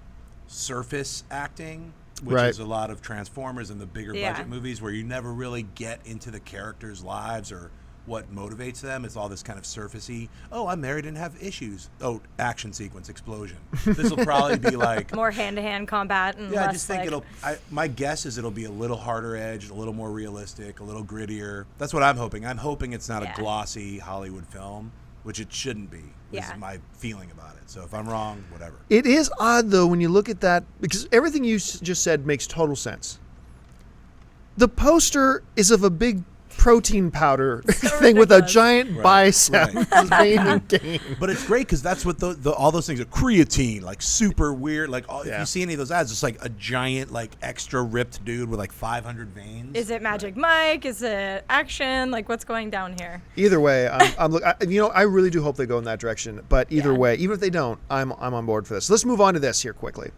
surface acting, which Right. is a lot of Transformers and the bigger Yeah. budget movies where you never really get into the characters' lives or what motivates them. It's all this kind of surfacey, oh, I'm married and have issues. Oh, action sequence, explosion. This will probably be like More hand-to-hand combat and yeah, less I just think like, my guess is it'll be a little harder edged, a little more realistic, a little grittier. That's what I'm hoping. I'm hoping it's not Yeah. a glossy Hollywood film, which it shouldn't be. This Yeah. is my feeling about it. So if I'm wrong, whatever. It is odd, though, when you look at that, because everything you just said makes total sense. The poster is of a big protein powder thing with a ridiculous. giant Right. bicep. Right. Vein and gain. But it's great because that's what all those things are. Creatine, like super weird. Like if Yeah. you see any of those ads, it's like a giant, like extra ripped dude with like 500 veins. is it Magic Mike? Is it action? Like, what's going down here? Either way, I really do hope they go in that direction. But either Yeah. way, even if they don't, I'm on board for this. Let's move on to this here quickly.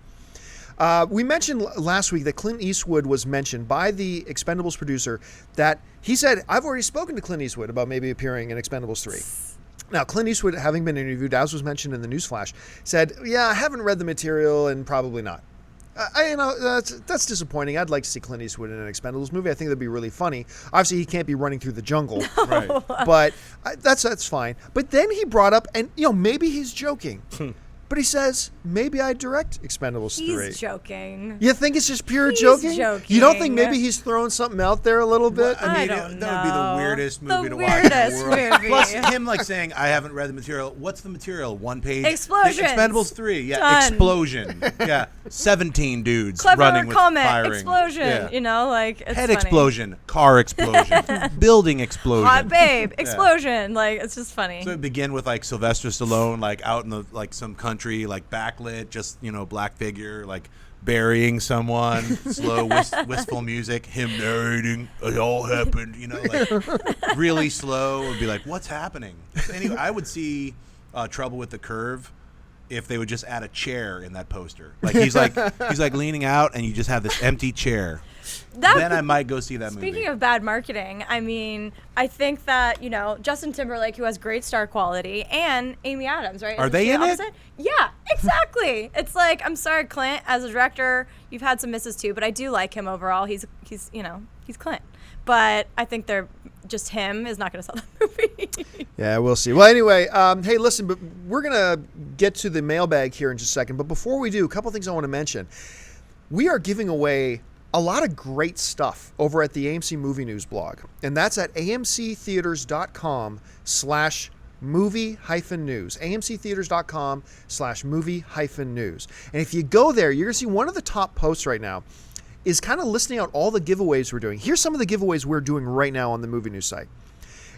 We mentioned last week that Clint Eastwood was mentioned by the Expendables producer that he said, I've already spoken to Clint Eastwood about maybe appearing in Expendables 3. Now, Clint Eastwood, having been interviewed, as was mentioned in the newsflash, said, yeah, I haven't read the material and probably not. That's disappointing. I'd like to see Clint Eastwood in an Expendables movie. I think that'd be really funny. Obviously, he can't be running through the jungle, Right. but that's fine. But then he brought up, and maybe he's joking, but he says maybe I direct Expendables 3. He's joking. You think it's just pure He's joking? You don't think joking. maybe he's throwing something out there a little bit? I mean, don't know. that would be the weirdest movie The to watch in the weirdest world. movie. Plus, him like saying, "I haven't read the material." What's the material? One page. Explosions. Expendables 3. Yeah, Done. explosion. Yeah, 17 dudes Clever running with comment. firing. Explosion. Yeah. You know, like it's Head funny. explosion, car explosion, building explosion. Hot babe. Explosion. Like it's just funny. So it begin with like Sylvester Stallone, like out in the like some country, like backlit, just black figure, like burying someone, slow wistful music, him narrating, it all happened, like really slow. Would be like, what's happening? Anyway, I would see Trouble with the Curve if they would just add a chair in that poster. Like he's like leaning out, and you just have this empty chair. Then I might go see that movie. Speaking of bad marketing, I mean, I think that, Justin Timberlake, who has great star quality, and Amy Adams, right? Are Isn't they she in it? opposite? Yeah, exactly. It's like, I'm sorry, Clint, as a director, you've had some misses too, but I do like him overall. He's Clint. But I think they're just him is not going to sell the movie. Yeah, we'll see. Well, anyway, hey, listen, but we're going to get to the mailbag here in just a second. But before we do, a couple things I want to mention. We are giving away a lot of great stuff over at the AMC Movie News blog. And that's at amctheaters.com/movie-news. amctheaters.com/movie-news. And if you go there, you're going to see one of the top posts right now is kind of listing out all the giveaways we're doing. Here's some of the giveaways we're doing right now on the Movie News site.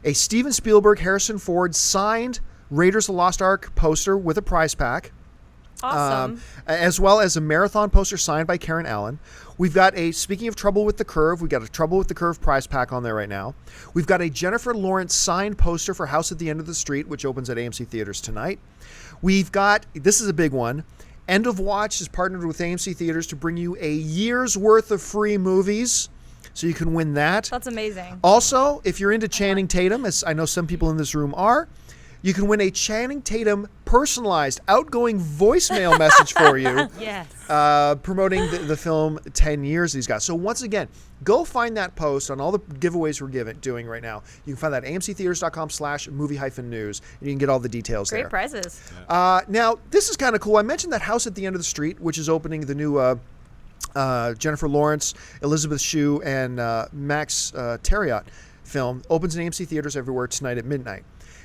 A Steven Spielberg, Harrison Ford signed Raiders of the Lost Ark poster with a prize pack. Awesome. As well as a marathon poster signed by Karen Allen. We've got speaking of Trouble with the Curve, we've got a Trouble with the Curve prize pack on there right now. We've got a Jennifer Lawrence signed poster for House at the End of the Street, which opens at AMC Theaters tonight. We've got, this is a big one, End of Watch has partnered with AMC Theaters to bring you a year's worth of free movies, so you can win that. That's amazing. Also, if you're into Channing Tatum, as I know some people in this room are, you can win a Channing Tatum personalized outgoing voicemail message for you. Yes. Promoting the film 10 Years he's got. So once again, go find that post on all the giveaways we're doing right now. You can find that at amctheaters.com/movie-news, and you can get all the details there. Great prizes. Now, this is kind of cool. I mentioned that House at the End of the Street, which is opening, the new Jennifer Lawrence, Elizabeth Shue, and Max Terriot film, opens in AMC Theaters everywhere tonight at midnight.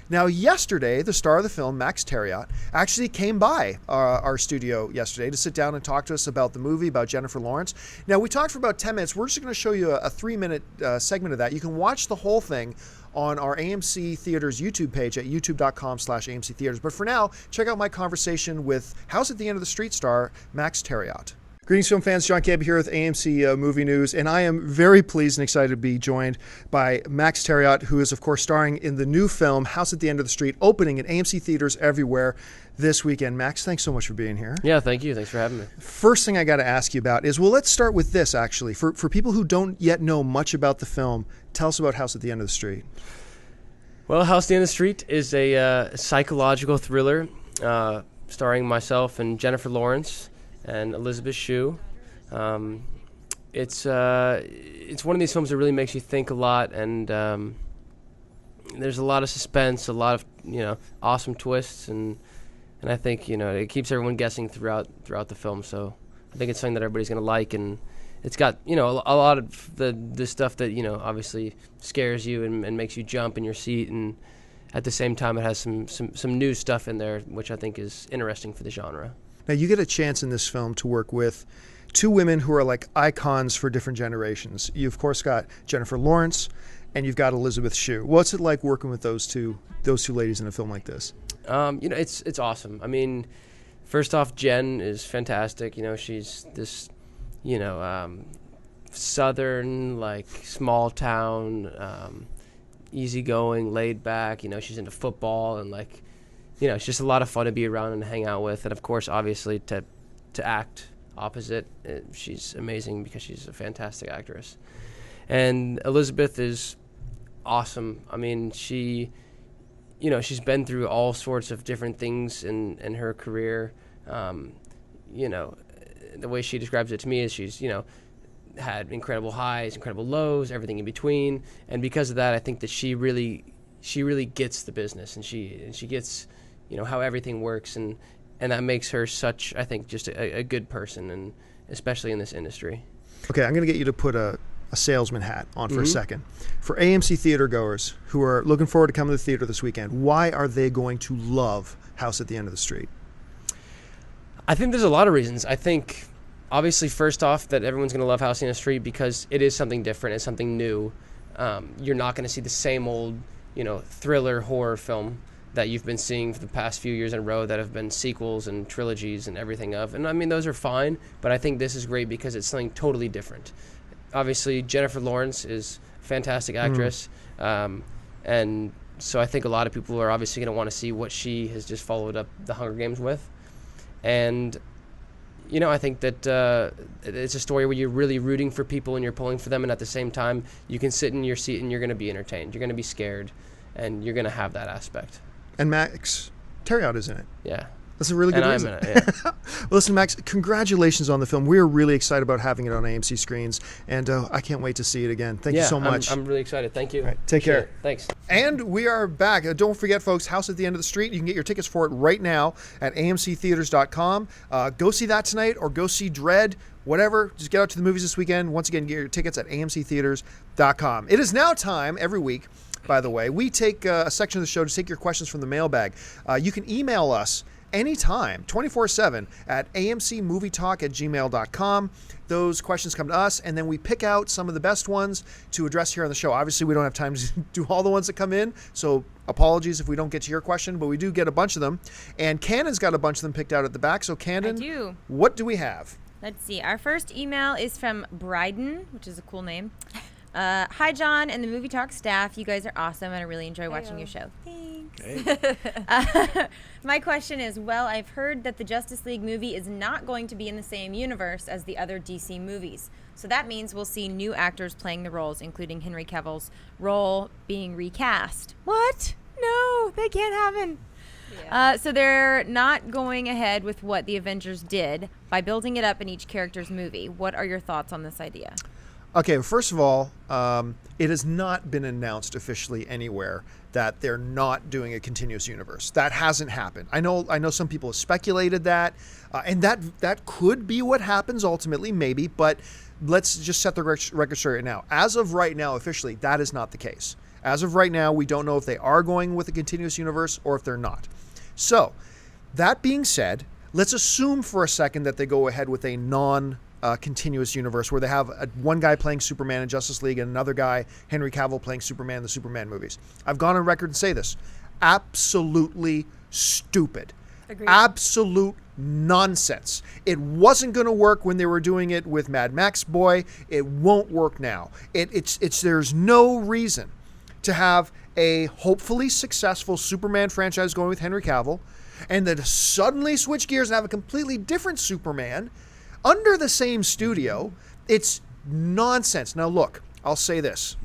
Now, yesterday, the star of the film, Max Terriot, actually came by our studio yesterday to sit down and talk to us about the movie, about Jennifer Lawrence. Now, we talked for about 10 minutes. We're just going to show you a 3-minute segment of that. You can watch the whole thing on our AMC Theaters YouTube page at youtube.com/AMC Theaters. But for now, check out my conversation with House at the End of the Street star, Max Terriot. Greetings, film fans. John Campbell here with AMC Movie News, and I am very pleased and excited to be joined by Max Terriot, who is, of course, starring in the new film House at the End of the Street, opening at AMC Theaters everywhere this weekend. Max, thanks so much for being here. Yeah, thank you. Thanks for having me. First thing I got to ask you about is, well, let's start with this, actually. For people who don't yet know much about the film, tell us about House at the End of the Street. Well, House at the End of the Street is a psychological thriller starring myself and Jennifer Lawrence and Elizabeth Shue. It's one of these films that really makes you think a lot, and there's a lot of suspense, a lot of awesome twists, and I think it keeps everyone guessing throughout the film. So I think it's something that everybody's gonna like, and it's got a lot of the stuff that obviously scares you and makes you jump in your seat, and at the same time it has some new stuff in there, which I think is interesting for the genre. Now, you get a chance in this film to work with two women who are like icons for different generations. You, of course, got Jennifer Lawrence, and you've got Elizabeth Shue. What's it like working with those two ladies in a film like this? It's awesome. I mean, first off, Jen is fantastic. She's this, southern, like, small town, easygoing, laid back. She's into football and like. It's just a lot of fun to be around and hang out with. And, of course, obviously, to act opposite, she's amazing because she's a fantastic actress. And Elizabeth is awesome. I mean, she's been through all sorts of different things in her career. The way she describes it to me is she's, had incredible highs, incredible lows, everything in between. And because of that, I think that she really gets the business, and she gets how everything works, and that makes her such, I think, just a good person, and especially in this industry. Okay, I'm going to get you to put a salesman hat on for a second. For AMC theater goers who are looking forward to coming to the theater this weekend, why are they going to love House at the End of the Street? I think there's a lot of reasons. I think, obviously, first off, that everyone's going to love House at the End of the Street because it is something different, it's something new. You're not going to see the same old, thriller horror film that you've been seeing for the past few years in a row that have been sequels and trilogies and everything of. And I mean, those are fine, but I think this is great because it's something totally different. Obviously, Jennifer Lawrence is a fantastic actress, and so I think a lot of people are obviously going to want to see what she has just followed up The Hunger Games with. And, I think that it's a story where you're really rooting for people and you're pulling for them, and at the same time, you can sit in your seat and you're going to be entertained. You're going to be scared, and you're going to have that aspect. And Max Terriot is in it. Yeah. That's a really good reason. I'm in it, yeah. Listen, Max, congratulations on the film. We're really excited about having it on AMC screens, and I can't wait to see it again. Thank you so much. I'm really excited. Thank you. All right, take care. Thanks. And we are back. Don't forget, folks, House at the End of the Street. You can get your tickets for it right now at amctheaters.com. Go see that tonight, or go see Dread, whatever. Just get out to the movies this weekend. Once again, get your tickets at amctheaters.com. It is now time every week, by the way. We take a section of the show to take your questions from the mailbag. You can email us anytime, 24/7 at amcmovietalk@gmail.com. Those questions come to us, and then we pick out some of the best ones to address here on the show. Obviously, we don't have time to do all the ones that come in, so apologies if we don't get to your question, but we do get a bunch of them. And Cannon's got a bunch of them picked out at the back. So, Cannon, I do. What do we have? Let's see. Our first email is from Bryden, which is a cool name. Hi, John and the Movie Talk staff. You guys are awesome, and I really enjoy watching your show. Thanks. Hey. My question is, well, I've heard that the Justice League movie is not going to be in the same universe as the other DC movies. So that means we'll see new actors playing the roles, including Henry Cavill's role being recast. What? No. no, that can't happen. So they're not going ahead with what the Avengers did by building it up in each character's movie. What are your thoughts on this idea? Okay, first of all, it has not been announced officially anywhere that they're not doing a continuous universe. That hasn't happened. I know some people have speculated that, and that could be what happens ultimately, maybe, but let's just set the record straight now. As of right now, officially, that is not the case. As of right now, we don't know if they are going with a continuous universe or if they're not. So, that being said, let's assume for a second that they go ahead with a continuous universe where they have one guy playing Superman in Justice League and another guy, Henry Cavill, playing Superman in the Superman movies. I've gone on record and say this. Absolutely stupid. Agreed. Absolute nonsense. It wasn't going to work when they were doing it with Mad Max Boy. It won't work now. There's no reason to have a hopefully successful Superman franchise going with Henry Cavill and then suddenly switch gears and have a completely different Superman under the same studio. It's nonsense. Now look, I'll say this.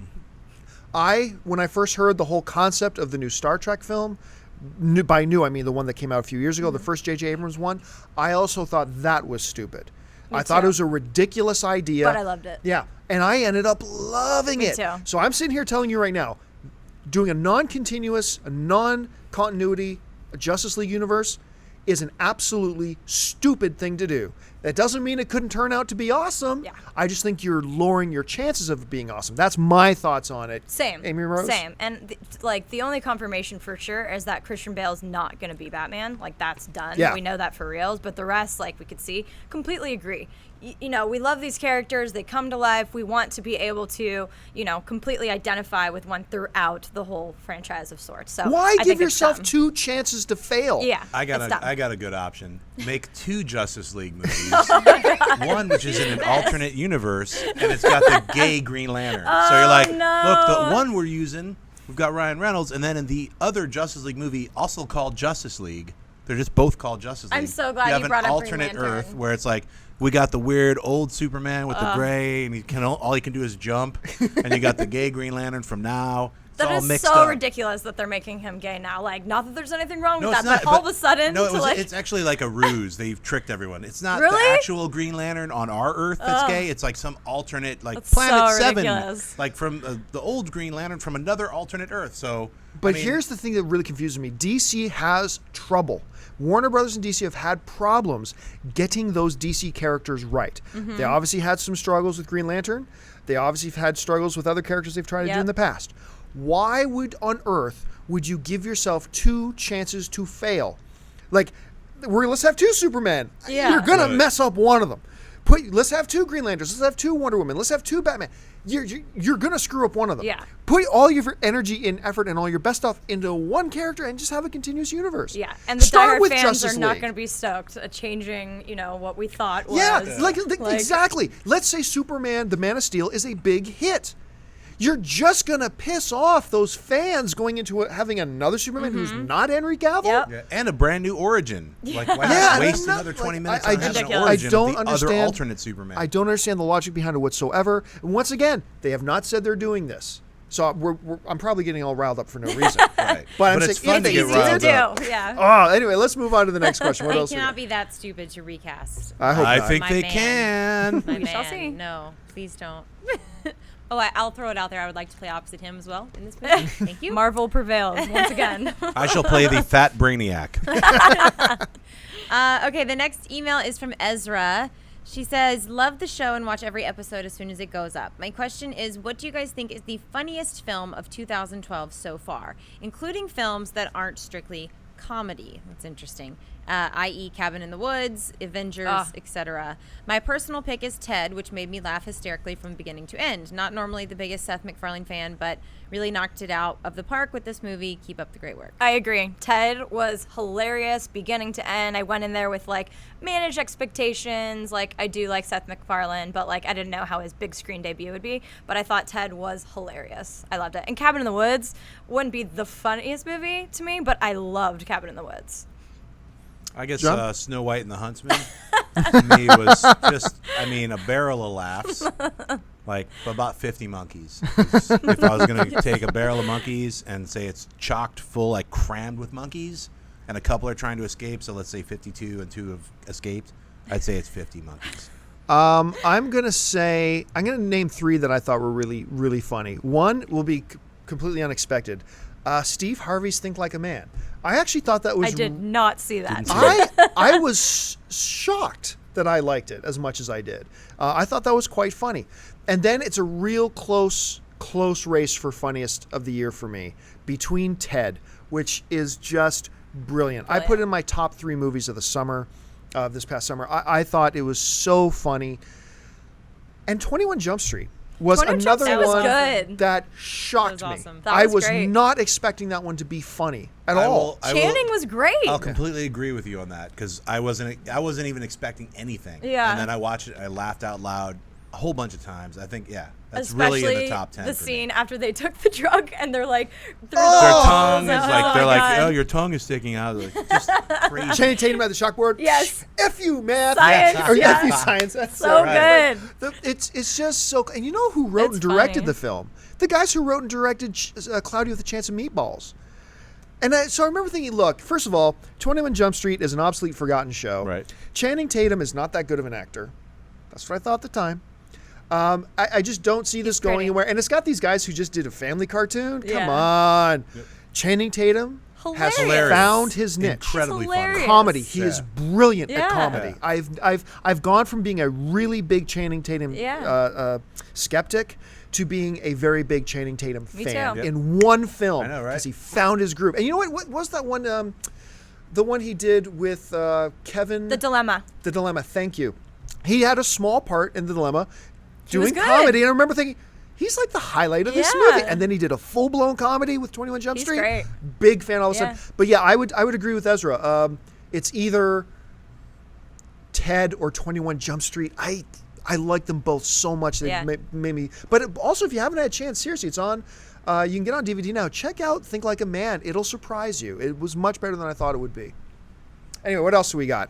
When I first heard the whole concept of the new Star Trek film, by new I mean the one that came out a few years ago, the first J.J. Abrams one, I also thought that was stupid. I thought it was a ridiculous idea. But I loved it. Yeah, and I ended up loving it. Me too. So I'm sitting here telling you right now, doing a non-continuous, a non-continuity Justice League universe is an absolutely stupid thing to do. That doesn't mean it couldn't turn out to be awesome. Yeah. I just think you're lowering your chances of it being awesome. That's my thoughts on it. Same. Amy Rose? Same. And the only confirmation for sure is that Christian Bale's not going to be Batman. Like, that's done. Yeah. We know that for reals. But the rest, like we could see, completely agree. You know, we love these characters. They come to life. We want to be able to, completely identify with one throughout the whole franchise of sorts. So Why I give think it's yourself dumb. 2 chances to fail? Yeah. I got it's dumb. a good option. Make 2 Justice League movies. One which is in an alternate universe, and it's got the gay Green Lantern. So you're like, no. look, the one we've got Ryan Reynolds, and then in the other Justice League movie, also called Justice League, they're just both called Justice League. I'm so glad you have you brought an up Green alternate Lantern. Earth where it's like, we got the weird old Superman with the gray, and all he can do is jump, and you got the gay Green Lantern from now. It's all That is mixed so up. ridiculous that they're making him gay now. Like, not that there's anything wrong with No, that, it's not, but all of a sudden, no, to it's actually like a ruse. They've tricked everyone. It's not Really? the actual Green Lantern on our Earth that's gay. It's like some alternate, like That's Planet so 7, ridiculous. like from the old Green Lantern from another alternate Earth. So, But here's the thing that really confuses me. DC has trouble. Warner Brothers and DC have had problems getting those DC characters right. Mm-hmm. They obviously had some struggles with Green Lantern. They obviously have had struggles with other characters they've tried to do in the past. Why on earth would you give yourself 2 chances to fail? Like, let's have 2 Superman. Yeah. You're going Right. to mess up one of them. Let's have 2 Green Lanterns. Let's have 2 Wonder Women. Let's have 2 Batman. You're going to screw up one of them. Yeah. Put all your energy and effort and all your best stuff into one character and just have a continuous universe. Yeah, and the Start diehard with fans Justice are not League. going to be stoked at changing, what we thought was. Yeah, exactly. Let's say Superman, the Man of Steel, is a big hit. You're just going to piss off those fans going into having another Superman who's not Henry Cavill. Yep. yeah, and a brand new origin. Like, why Yeah, not waste and another 20 minutes I on having just- an I origin don't of the understand- other alternate Superman? I don't understand the logic behind it whatsoever. And once again, they have not said they're doing this. So I'm probably getting all riled up for no reason. Right. But I'm it's saying fun to if get they riled did up. Yeah. Oh, anyway, let's move on to the next question. What They else? we cannot got? be that stupid to recast. I hope I not. think My they man. can. My We shall man. see. No, please don't. I'll throw it out there. I would like to play opposite him as well in this movie. Thank you. Marvel prevails once again. I shall play the fat brainiac. Okay, the next email is from Ezra. She says, love the show and watch every episode as soon as it goes up. My question is, what do you guys think is the funniest film of 2012 so far, including films that aren't strictly comedy? That's interesting. I.e. Cabin in the Woods, Avengers, etc. My personal pick is Ted, which made me laugh hysterically from beginning to end. Not normally the biggest Seth MacFarlane fan, but really knocked it out of the park with this movie. Keep up the great work. I agree. Ted was hilarious beginning to end. I went in there with managed expectations. I do like Seth MacFarlane, but I didn't know how his big screen debut would be. But I thought Ted was hilarious. I loved it. And Cabin in the Woods wouldn't be the funniest movie to me, but I loved Cabin in the Woods. I guess John? Snow White and the Huntsman to me was just, a barrel of laughs. Like about 50 monkeys. If I was going to take a barrel of monkeys and say it's chocked full, like crammed with monkeys, and a couple are trying to escape, so let's say 52 and 2 have escaped, I'd say it's 50 monkeys. I'm going to name 3 that I thought were really, really funny. One will be completely unexpected. Steve Harvey's Think Like a Man. I actually thought that was... I did not see that. I was shocked that I liked it as much as I did. I thought that was quite funny. And then it's a real close race for funniest of the year for me between Ted, which is just brilliant. I put it in my top 3 movies of the summer, this past summer. I thought it was so funny. And 21 Jump Street was another one that shocked me. Awesome. I was not expecting that one to be funny at all. Channing was great. I'll completely agree with you on that because I wasn't even expecting anything. Yeah. And then I watched it. I laughed out loud a whole bunch of times. I think, that's really in the top 10. The scene after they took the drug and they're like, their tongue is like, they're like, oh, your tongue is sticking out. Like, just crazy. Channing Tatum at the chalkboard. Yes. F you, math. Science. Or Yeah. F you, science. That's so right. good. It's just so. And you know who wrote It's and directed funny. the film? The guys who wrote and directed Cloudy with a Chance of Meatballs. And so I remember thinking, look, first of all, 21 Jump Street is an obsolete, forgotten show. Right. Channing Tatum is not that good of an actor. That's what I thought at the time. I just don't see this going anywhere. And it's got these guys who just did a family cartoon. Come on. Yep. Channing Tatum has found his niche. Incredibly funny. Comedy. He is brilliant at Yeah. comedy. I've gone from being a really big Channing Tatum skeptic to being a very big Channing Tatum fan in one film. I know, right? Because he found his groove. And you know what was that one? The one he did with Kevin. The Dilemma. The Dilemma. Thank you. He had a small part in The Dilemma doing was good. comedy. And I remember thinking, he's like the highlight of this movie. And then he did a full-blown comedy with 21 Jump Street. Great. Big fan all of a sudden. But yeah, I would agree with Ezra. It's either Ted or 21 Jump Street. I like them both so much. They made me. But also, if you haven't had a chance, seriously, it's on. You can get on DVD now. Check out Think Like a Man. It'll surprise you. It was much better than I thought it would be. Anyway, what else do we got?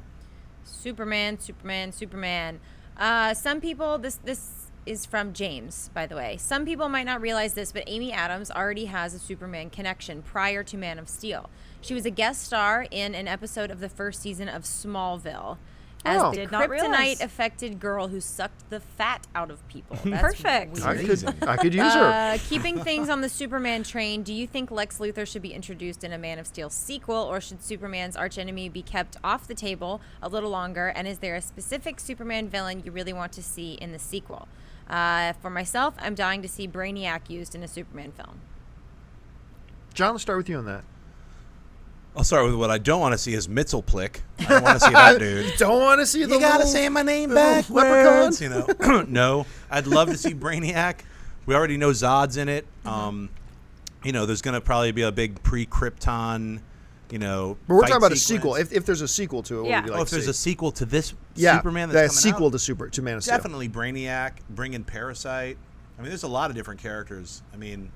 Superman. Some people, this is from James, by the way. Some people might not realize this, but Amy Adams already has a Superman connection prior to Man of Steel. She was a guest star in an episode of the first season of Smallville as the kryptonite-affected girl who sucked the fat out of people. That's Perfect. I could use her. Keeping things on the Superman train, do you think Lex Luthor should be introduced in a Man of Steel sequel, or should Superman's archenemy be kept off the table a little longer? And is there a specific Superman villain you really want to see in the sequel? For myself, I'm dying to see Brainiac used in a Superman film. John, let's start with you on that. I'll start with what I don't want to see is Mitzelplick. I don't want to see that dude. Don't want to see the You gotta little say my name little backwards. leprechauns? No. I'd love to see Brainiac. We already know Zod's in it. There's gonna probably be a big pre-Krypton. But we're talking about sequence. a sequel. If there's a sequel to it, what would you like if to there's see? a sequel to this Superman Superman that's a coming sequel out, to Man of Steel. definitely Brainiac. Bring in Parasite. I mean, there's a lot of different characters. I mean,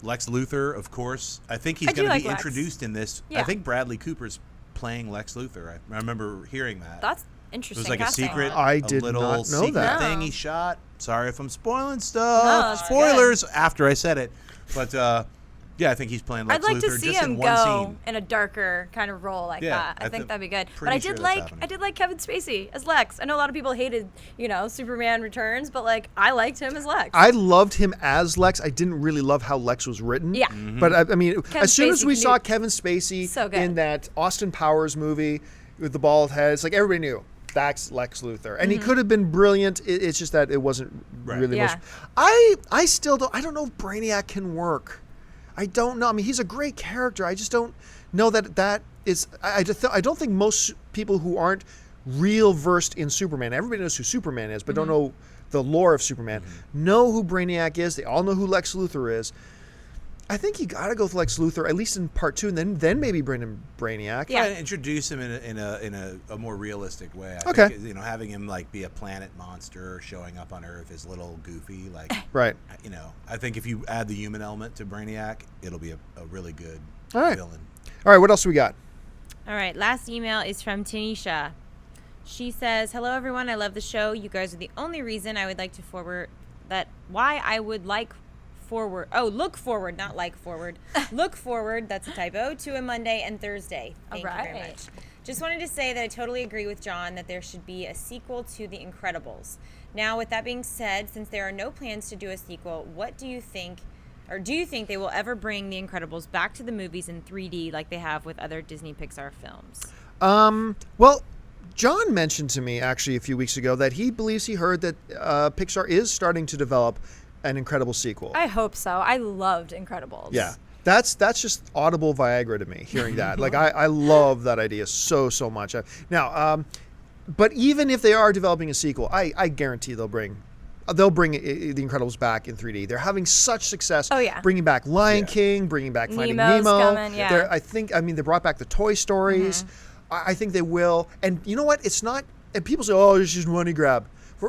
Lex Luthor, of course. I think he's going to be introduced in this. Yeah. I think Bradley Cooper's playing Lex Luthor. I remember hearing that. That's interesting. It was like casting. a secret. I a did little not know secret that. thing he shot. Sorry if I'm spoiling stuff. No, that's Spoilers after I said it. But I think he's playing Lex I'd like Luthor to see just him in one go scene. in a darker kind of role like that. I think that'd be good. But I pretty did sure that's like happening. Kevin Spacey as Lex. I know a lot of people hated, Superman Returns, but I liked him as Lex. I loved him as Lex. I didn't really love how Lex was written. Yeah. Mm-hmm. But I mean, as soon as Spacey we can saw do- Kevin Spacey So good. in that Austin Powers movie with the bald head, it's like everybody knew that's Lex Luthor, and he could have been brilliant. It's just that it wasn't really. Yeah. I still don't. I don't know if Brainiac can work. I don't know. I mean, he's a great character. I just don't know that is. I don't think most people who aren't real versed in Superman, everybody knows who Superman is, but don't know the lore of Superman, know who Brainiac is. They all know who Lex Luthor is. I think you got to go with Lex Luthor, at least in part 2, and then maybe bring in Brainiac. Yeah, introduce him in a more realistic way. I Okay. think, having him be a planet monster showing up on Earth is a little goofy. Right. I think if you add the human element to Brainiac, it'll be a really good All right. villain. All right, what else we got? All right, last email is from Tanisha. She says, "Hello everyone, I love the show. You guys are the only reason I would like to forward why I would look forward, not like forward. Look forward, that's a typo, to a Monday and Thursday. Thank you very much. Just wanted to say that I totally agree with John that there should be a sequel to The Incredibles. Now, with that being said, since there are no plans to do a sequel, what do you think, or do you think they will ever bring The Incredibles back to the movies in 3D like they have with other Disney Pixar films? Well, John mentioned to me actually a few weeks ago that he believes he heard that Pixar is starting to develop an Incredible sequel. I hope so. I loved Incredibles. Yeah. That's just audible Viagra to me, hearing that. Like, I love that idea so much. Now, but even if they are developing a sequel, I guarantee they'll bring The Incredibles back in 3D. They're having such success bringing back Lion King, bringing back Finding Nemo's Nemo. coming, yeah. They brought back the Toy Stories. I think they will. And you know what? It's not, and people say, oh, it's just a money grab.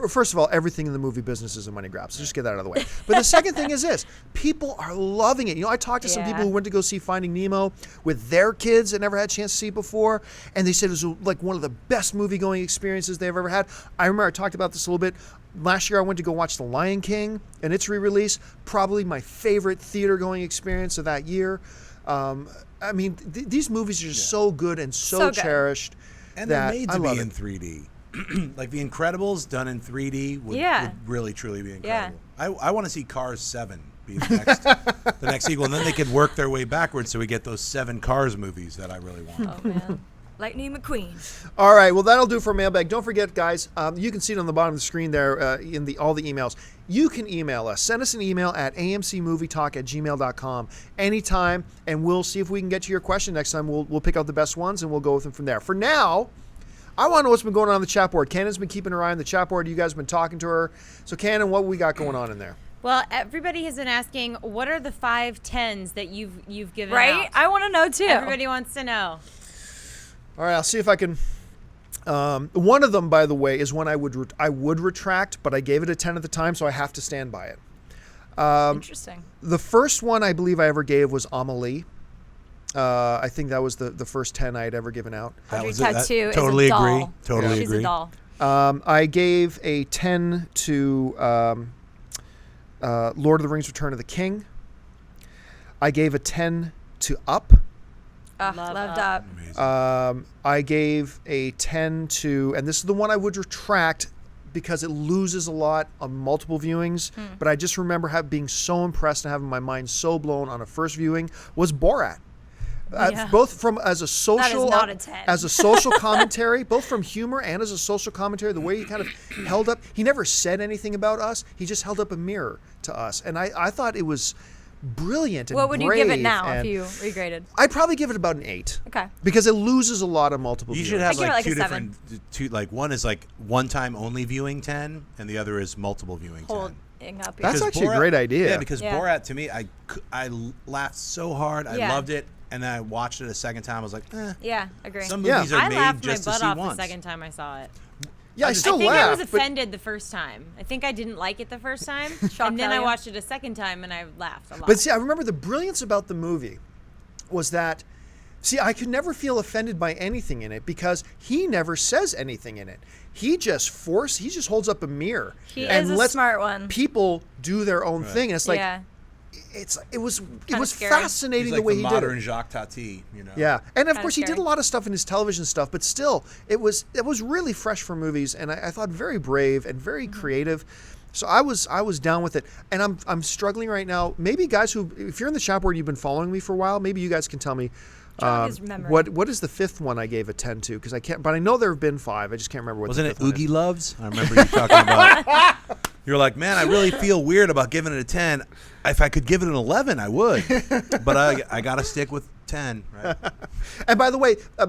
First of all, everything in the movie business is a money grab, so just get that out of the way. But the second thing is this. People are loving it. You know, I talked to some people who went to go see Finding Nemo with their kids that never had a chance to see it before, and they said it was like one of the best movie-going experiences they've ever had. I remember I talked about this a little bit. Last year I went to go watch The Lion King and its re-release, probably my favorite theater-going experience of that year. I mean, these movies are just so good and so cherished. And they're made to be in 3D. Like The Incredibles done in 3D would really truly be incredible. I want to see Cars 7 be the next sequel, and then they could work their way backwards so we get those 7 Cars movies that I really want. Oh man, Lightning McQueen. All right, well that'll do for Mailbag. Don't forget, guys, you can see it on the bottom of the screen there in all the emails. You can email us. Send us an email at amcmovietalk@gmail.com anytime, and we'll see if we can get to your question next time. We'll pick out the best ones and we'll go with them from there. For now, I want to know what's been going on the chat board. Cannon's been keeping her eye on the chat board. You guys have been talking to her. So, Cannon, what we got going on in there? Well, everybody has been asking, what are the 5 10s that you've given out? Right? I want to know, too. Everybody wants to know. All right, I'll see if I can. One of them, by the way, is one I would retract, but I gave it a 10 at the time, so I have to stand by it. Interesting. The first one I believe I ever gave was Amelie. I think that was the first 10 I had ever given out. That was Tattoo is totally a doll. agree. Totally She's agree. a doll. I gave a 10 to Lord of the Rings: Return of the King. I gave a 10 to Up. Loved Up. I gave a 10 to, and this is the one I would retract because it loses a lot on multiple viewings, but I just remember being so impressed and having my mind so blown on a first viewing, was Borat. Both from as a social That is not a 10. as a social commentary, both from humor and as a social commentary, the way he kind of held up, he never said anything about us, he just held up a mirror to us, and I thought it was brilliant and What would you give it brave, now and if you regraded? I'd probably give it about an 8. Okay. Because it loses a lot of multiple You viewings. should have I'd give it like like two a 7. different, like one is like one time only viewing 10, and the other is multiple viewing 10. Holding up. That's Because actually a great idea. Yeah, because Yeah. Borat to me, I laughed so hard, I loved it, and then I watched it a second time. I was like, Yeah, agree. some movies are I made laughed my just to butt see off once. the second time I saw it. Yeah, I still I think laughed. I was but- offended the first time. I think I didn't like it the first time, Shock and then I value. watched it a second time and I laughed a lot. But see, I remember the brilliance about the movie was that, see, I could never feel offended by anything in it because he never says anything in it. He just holds up a mirror He and is a lets smart one. people do their own thing. And it's like, yeah. it was Kinda scary. fascinating He's the like way the he modern did it. Jacques Tati, you know. Yeah, and of Kinda course he did a scary. lot of stuff in his television stuff, but still, it was really fresh for movies, and I thought very brave and very creative. So I was down with it, and I'm struggling right now. Maybe guys if you're in the chat board, you've been following me for a while. Maybe you guys can tell me Jog his memory. what is the 5th one I gave a 10 to, because I can't. But I know there have been 5. I just can't remember what. Wasn't the it 5th one Oogie is. Loves? I remember you talking about. You're like, man, I really feel weird about giving it a 10. If I could give it an 11, I would. But I got to stick with 10. Right? And by the way, I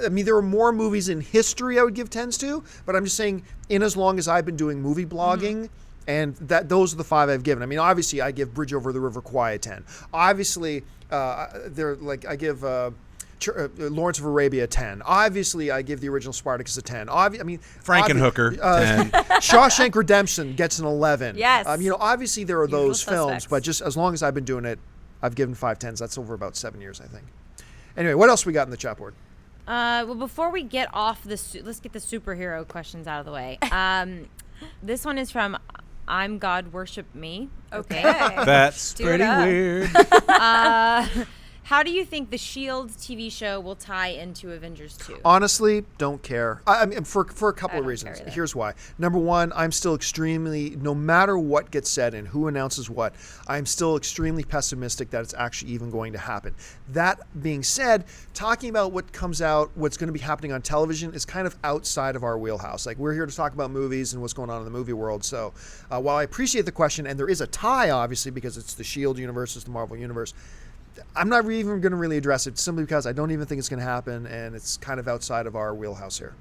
mean, there are more movies in history I would give 10s to, but I'm just saying, in as long as I've been doing movie blogging, and those are the 5 I've given. I mean, obviously, I give Bridge Over the River Kwai a 10. Obviously, I give Lawrence of Arabia a 10. Obviously, I give the original Spartacus a 10. Frankenhooker, 10. Shawshank Redemption gets an 11. Yes. Obviously, there are Usual those films, suspects. but just as long as I've been doing it, I've given 5 10s. That's over about 7 years, I think. Anyway, what else we got in the chat board? Well, before we get off let's get the superhero questions out of the way. This one is from I'm God, worship me. Okay. That's Do it pretty up. weird. How do you think the S.H.I.E.L.D. TV show will tie into Avengers 2? Honestly, don't care. I mean, for a couple of don't reasons. care either. Here's why. Number one, I'm still extremely, no matter what gets said and who announces what, I'm still extremely pessimistic that it's actually even going to happen. That being said, talking about what comes out, what's going to be happening on television is kind of outside of our wheelhouse. Like, we're here to talk about movies and what's going on in the movie world. So while I appreciate the question, and there is a tie, obviously, because it's the S.H.I.E.L.D. universe, it's the Marvel universe, I'm not even going to really address it simply because I don't even think it's going to happen, and it's kind of outside of our wheelhouse here.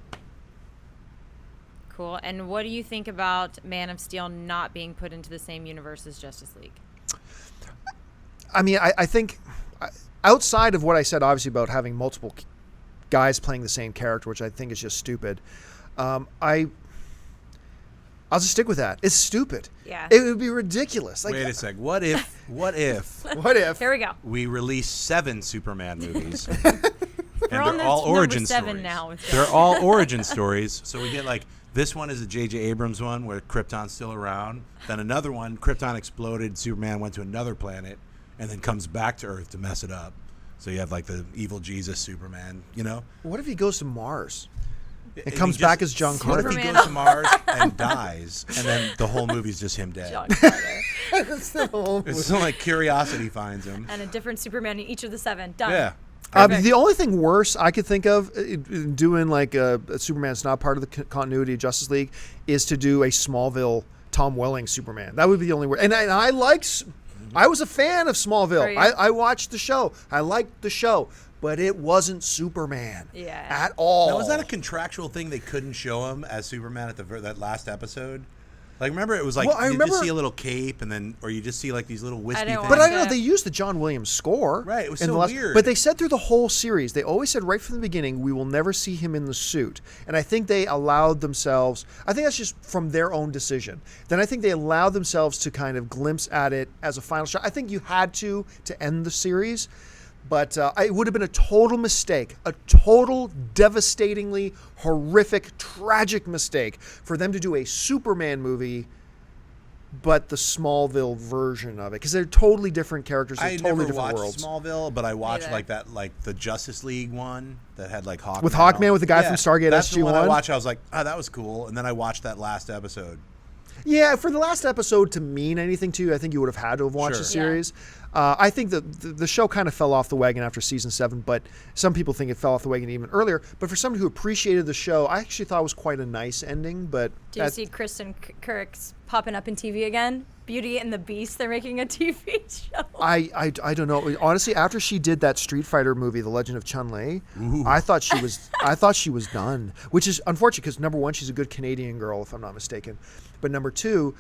Cool. And what do you think about Man of Steel not being put into the same universe as Justice League? I mean, I think outside of what I said, obviously, about having multiple guys playing the same character, which I think is just stupid, I'll just stick with that. It's stupid. Yeah. It would be ridiculous. Like, Wait a sec. What if what if? Here we go. we release 7 Superman movies? And We're on they're all number origin 7 stories. now with They're all origin stories. So we get like this one is a J.J. Abrams one where Krypton's still around. Then another one, Krypton exploded, Superman went to another planet, and then comes back to Earth to mess it up. So you have like the evil Jesus Superman, you know? What if he goes to Mars? And It comes back as John What Carter. if he goes to Mars and dies, and then the whole movie's just him dead? John Carter. That's the whole It's not like Curiosity finds him. And a different Superman in each of the 7. Done. Yeah. Perfect. The only thing worse I could think of doing like a Superman's not part of the continuity of Justice League is to do a Smallville Tom Welling Superman. That would be the only word. And I was a fan of Smallville. Are you? I watched the show. I liked the show. But it wasn't Superman at all. Now, was that a contractual thing they couldn't show him as Superman at that last episode? Like, remember it was like Well, I you remember- just see a little cape, and then or you just see like these little wispy didn't things. But I don't know. Yeah. They used the John Williams score. Right, it was in so the last, weird. But they said through the whole series, they always said right from the beginning, we will never see him in the suit. And I think they allowed themselves, I think that's just from their own decision. Then I think they allowed themselves to kind of glimpse at it as a final shot. I think you had to end the series. But it would have been a total mistake, a total devastatingly horrific, tragic mistake for them to do a Superman movie, but the Smallville version of it, because they're totally different characters, they're I totally never different watched worlds. Smallville, but I watched Neither. like the Justice League one that had like Hawkman. With Hawkman, with the guy from Stargate that's the one I SG-1? watched. I was like, oh, that was cool, and then I watched that last episode. Yeah, for the last episode to mean anything to you, I think you would have had to have watched Sure. the series. I think the show kind of fell off the wagon after season 7, but some people think it fell off the wagon even earlier. But for somebody who appreciated the show, I actually thought it was quite a nice ending. But Do you see Kristen Kirk's popping up in TV again? Beauty and the Beast, they're making a TV show. I don't know. Honestly, after she did that Street Fighter movie, The Legend of Chun-Li, I thought she was done, which is unfortunate because number one, she's a good Canadian girl, if I'm not mistaken. But number two,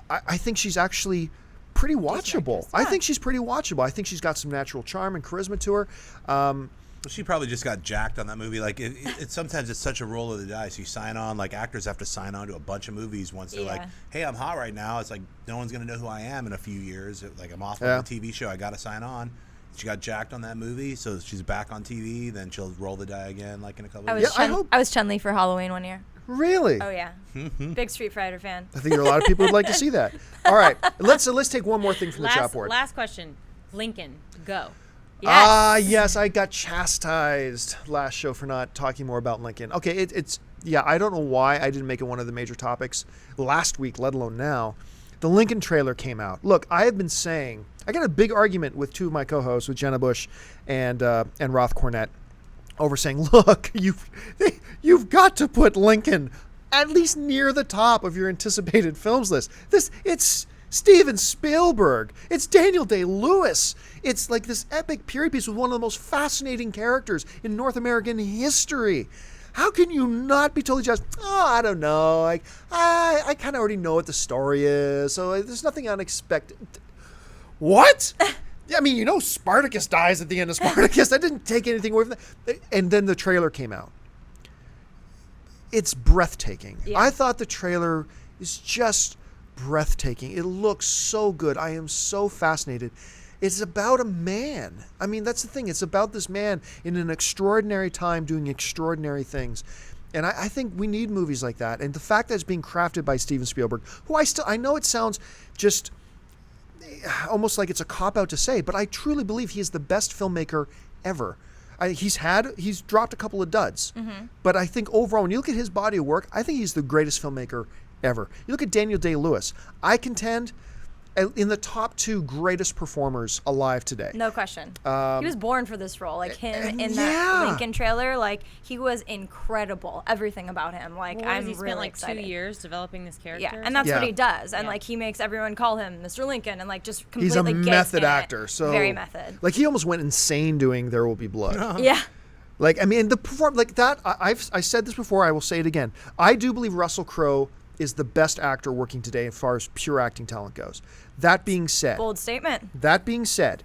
I think she's actually pretty watchable. actress, I yeah. think she's pretty watchable. I think she's got some natural charm and charisma to her. Well, she probably just got jacked on that movie. Like sometimes it's such a roll of the dice. You sign on, like actors have to sign on to a bunch of movies once they're like, Yeah. "Hey, I'm hot right now." It's like no one's gonna know who I am in a few years. Like I'm off Yeah. of the TV show. I got to sign on. She got jacked on that movie, so she's back on TV. Then she'll roll the die again, like in a couple. I of was years. Yeah, I hope- I was Chun-Li for Halloween one year. Really? Oh yeah, big Street Fighter fan. I think there are a lot of people who'd like to see that. All right, let's take one more thing from the chat board. Last question. Lincoln, go. Yes. Yes, I got chastised last show for not talking more about Lincoln. Okay, it's I don't know why I didn't make it one of the major topics last week, let alone now. The Lincoln trailer came out. Look, I have been saying, I got a big argument with two of my co-hosts, with Jenna Bush and Roth Cornett, over saying, look, you've got to put Lincoln at least near the top of your anticipated films list. It's Steven Spielberg. It's Daniel Day-Lewis. It's like this epic period piece with one of the most fascinating characters in North American history. How can you not be totally just, I don't know. I kind of already know what the story is, so there's nothing unexpected. What? I mean, Spartacus dies at the end of Spartacus. That didn't take anything away from that. And then the trailer came out. It's breathtaking. Yeah. I thought the trailer is just breathtaking. It looks so good. I am so fascinated. It's about a man. I mean, that's the thing. It's about this man in an extraordinary time doing extraordinary things. And I think we need movies like that. And the fact that it's being crafted by Steven Spielberg, who I know it sounds just almost like it's a cop-out to say, but I truly believe he is the best filmmaker ever. He's dropped a couple of duds, but I think overall, when you look at his body of work, I think he's the greatest filmmaker ever. You look at Daniel Day-Lewis. I contend in the top 2 greatest performers alive today. No question. He was born for this role. Like him in that Lincoln trailer, like he was incredible. Everything about him. Like I'm he really spent like excited. 2 years developing this character. Yeah, and that's what he does. And like he makes everyone call him Mr. Lincoln, and like just He's completely a gets method in it. actor. So very method. Like he almost went insane doing There Will Be Blood. Yeah. Like, I mean, like that, I said this before, I will say it again. I do believe Russell Crowe is the best actor working today as far as pure acting talent goes. That being said, Bold statement. That being said,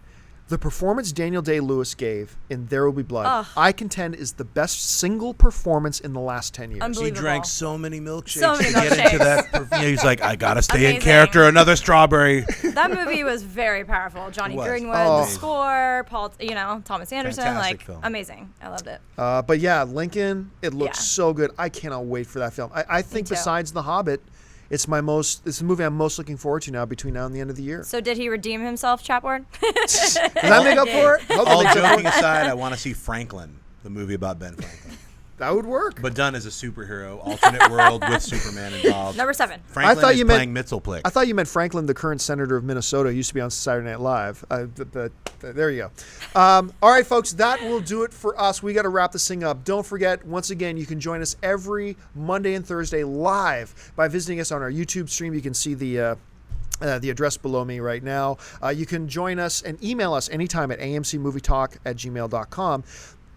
the performance Daniel Day-Lewis gave in There Will Be Blood, I contend is the best single performance in the last 10 years. He Unbelievable. drank so many milkshakes So many to get into milkshakes. that. He's like, I gotta stay in Amazing. character. Another strawberry. That movie was very powerful. Johnny It was. Greenwood, Oh. the score, Paul, Thomas Anderson, Fantastic like film. amazing. I loved it. But yeah, Lincoln, it looks Yeah. so good. I cannot wait for that film. I think too. besides The Hobbit, it's the movie I'm most looking forward to now between now and the end of the year. So did he redeem himself, Chapboard? Does that make up for it? Hope that All makes up for joking it. aside, I want to see Franklin, the movie about Ben Franklin. That would work. But done as a superhero, alternate world with Superman involved. Number 7. Franklin thought is you meant- playing Mitzelplick. I thought you meant Franklin, the current senator of Minnesota, used to be on Saturday Night Live. There you go. All right, folks, that will do it for us. We got to wrap this thing up. Don't forget, once again, you can join us every Monday and Thursday live by visiting us on our YouTube stream. You can see the address below me right now. You can join us and email us anytime at amcmovietalk@gmail.com.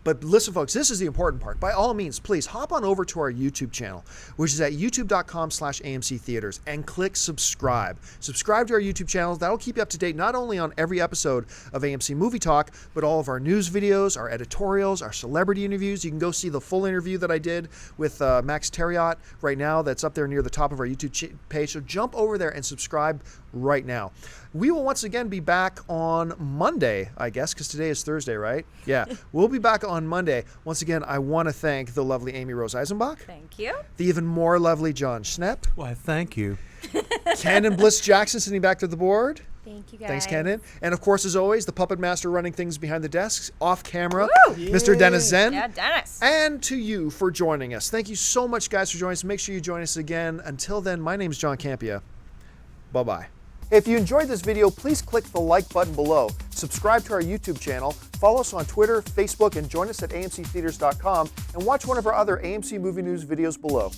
But listen, folks, this is the important part. By all means, please hop on over to our YouTube channel, which is at youtube.com/AMC Theaters, and click subscribe. Subscribe to our YouTube channel. That'll keep you up to date not only on every episode of AMC Movie Talk, but all of our news videos, our editorials, our celebrity interviews. You can go see the full interview that I did with Max Terriot right now. That's up there near the top of our YouTube page. So jump over there and subscribe right now. We will once again be back on Monday, I guess, because today is Thursday, right? Yeah, we'll be back on Monday. Once again, I want to thank the lovely Amy Rose Eisenbach, Thank you. the even more lovely John Schnepp, Why, thank you. Cannon Bliss Jackson sitting back to the board. Thank you, guys. Thanks, Cannon. And of course, as always, the puppet master running things behind the desks, off camera, Mr. Dennis Zen. Yeah, Dennis. And to you for joining us. Thank you so much, guys, for joining us. Make sure you join us again. Until then, my name is John Campia. Bye-bye. If you enjoyed this video, please click the like button below, subscribe to our YouTube channel, follow us on Twitter, Facebook, and join us at amctheaters.com, and watch one of our other AMC Movie News videos below.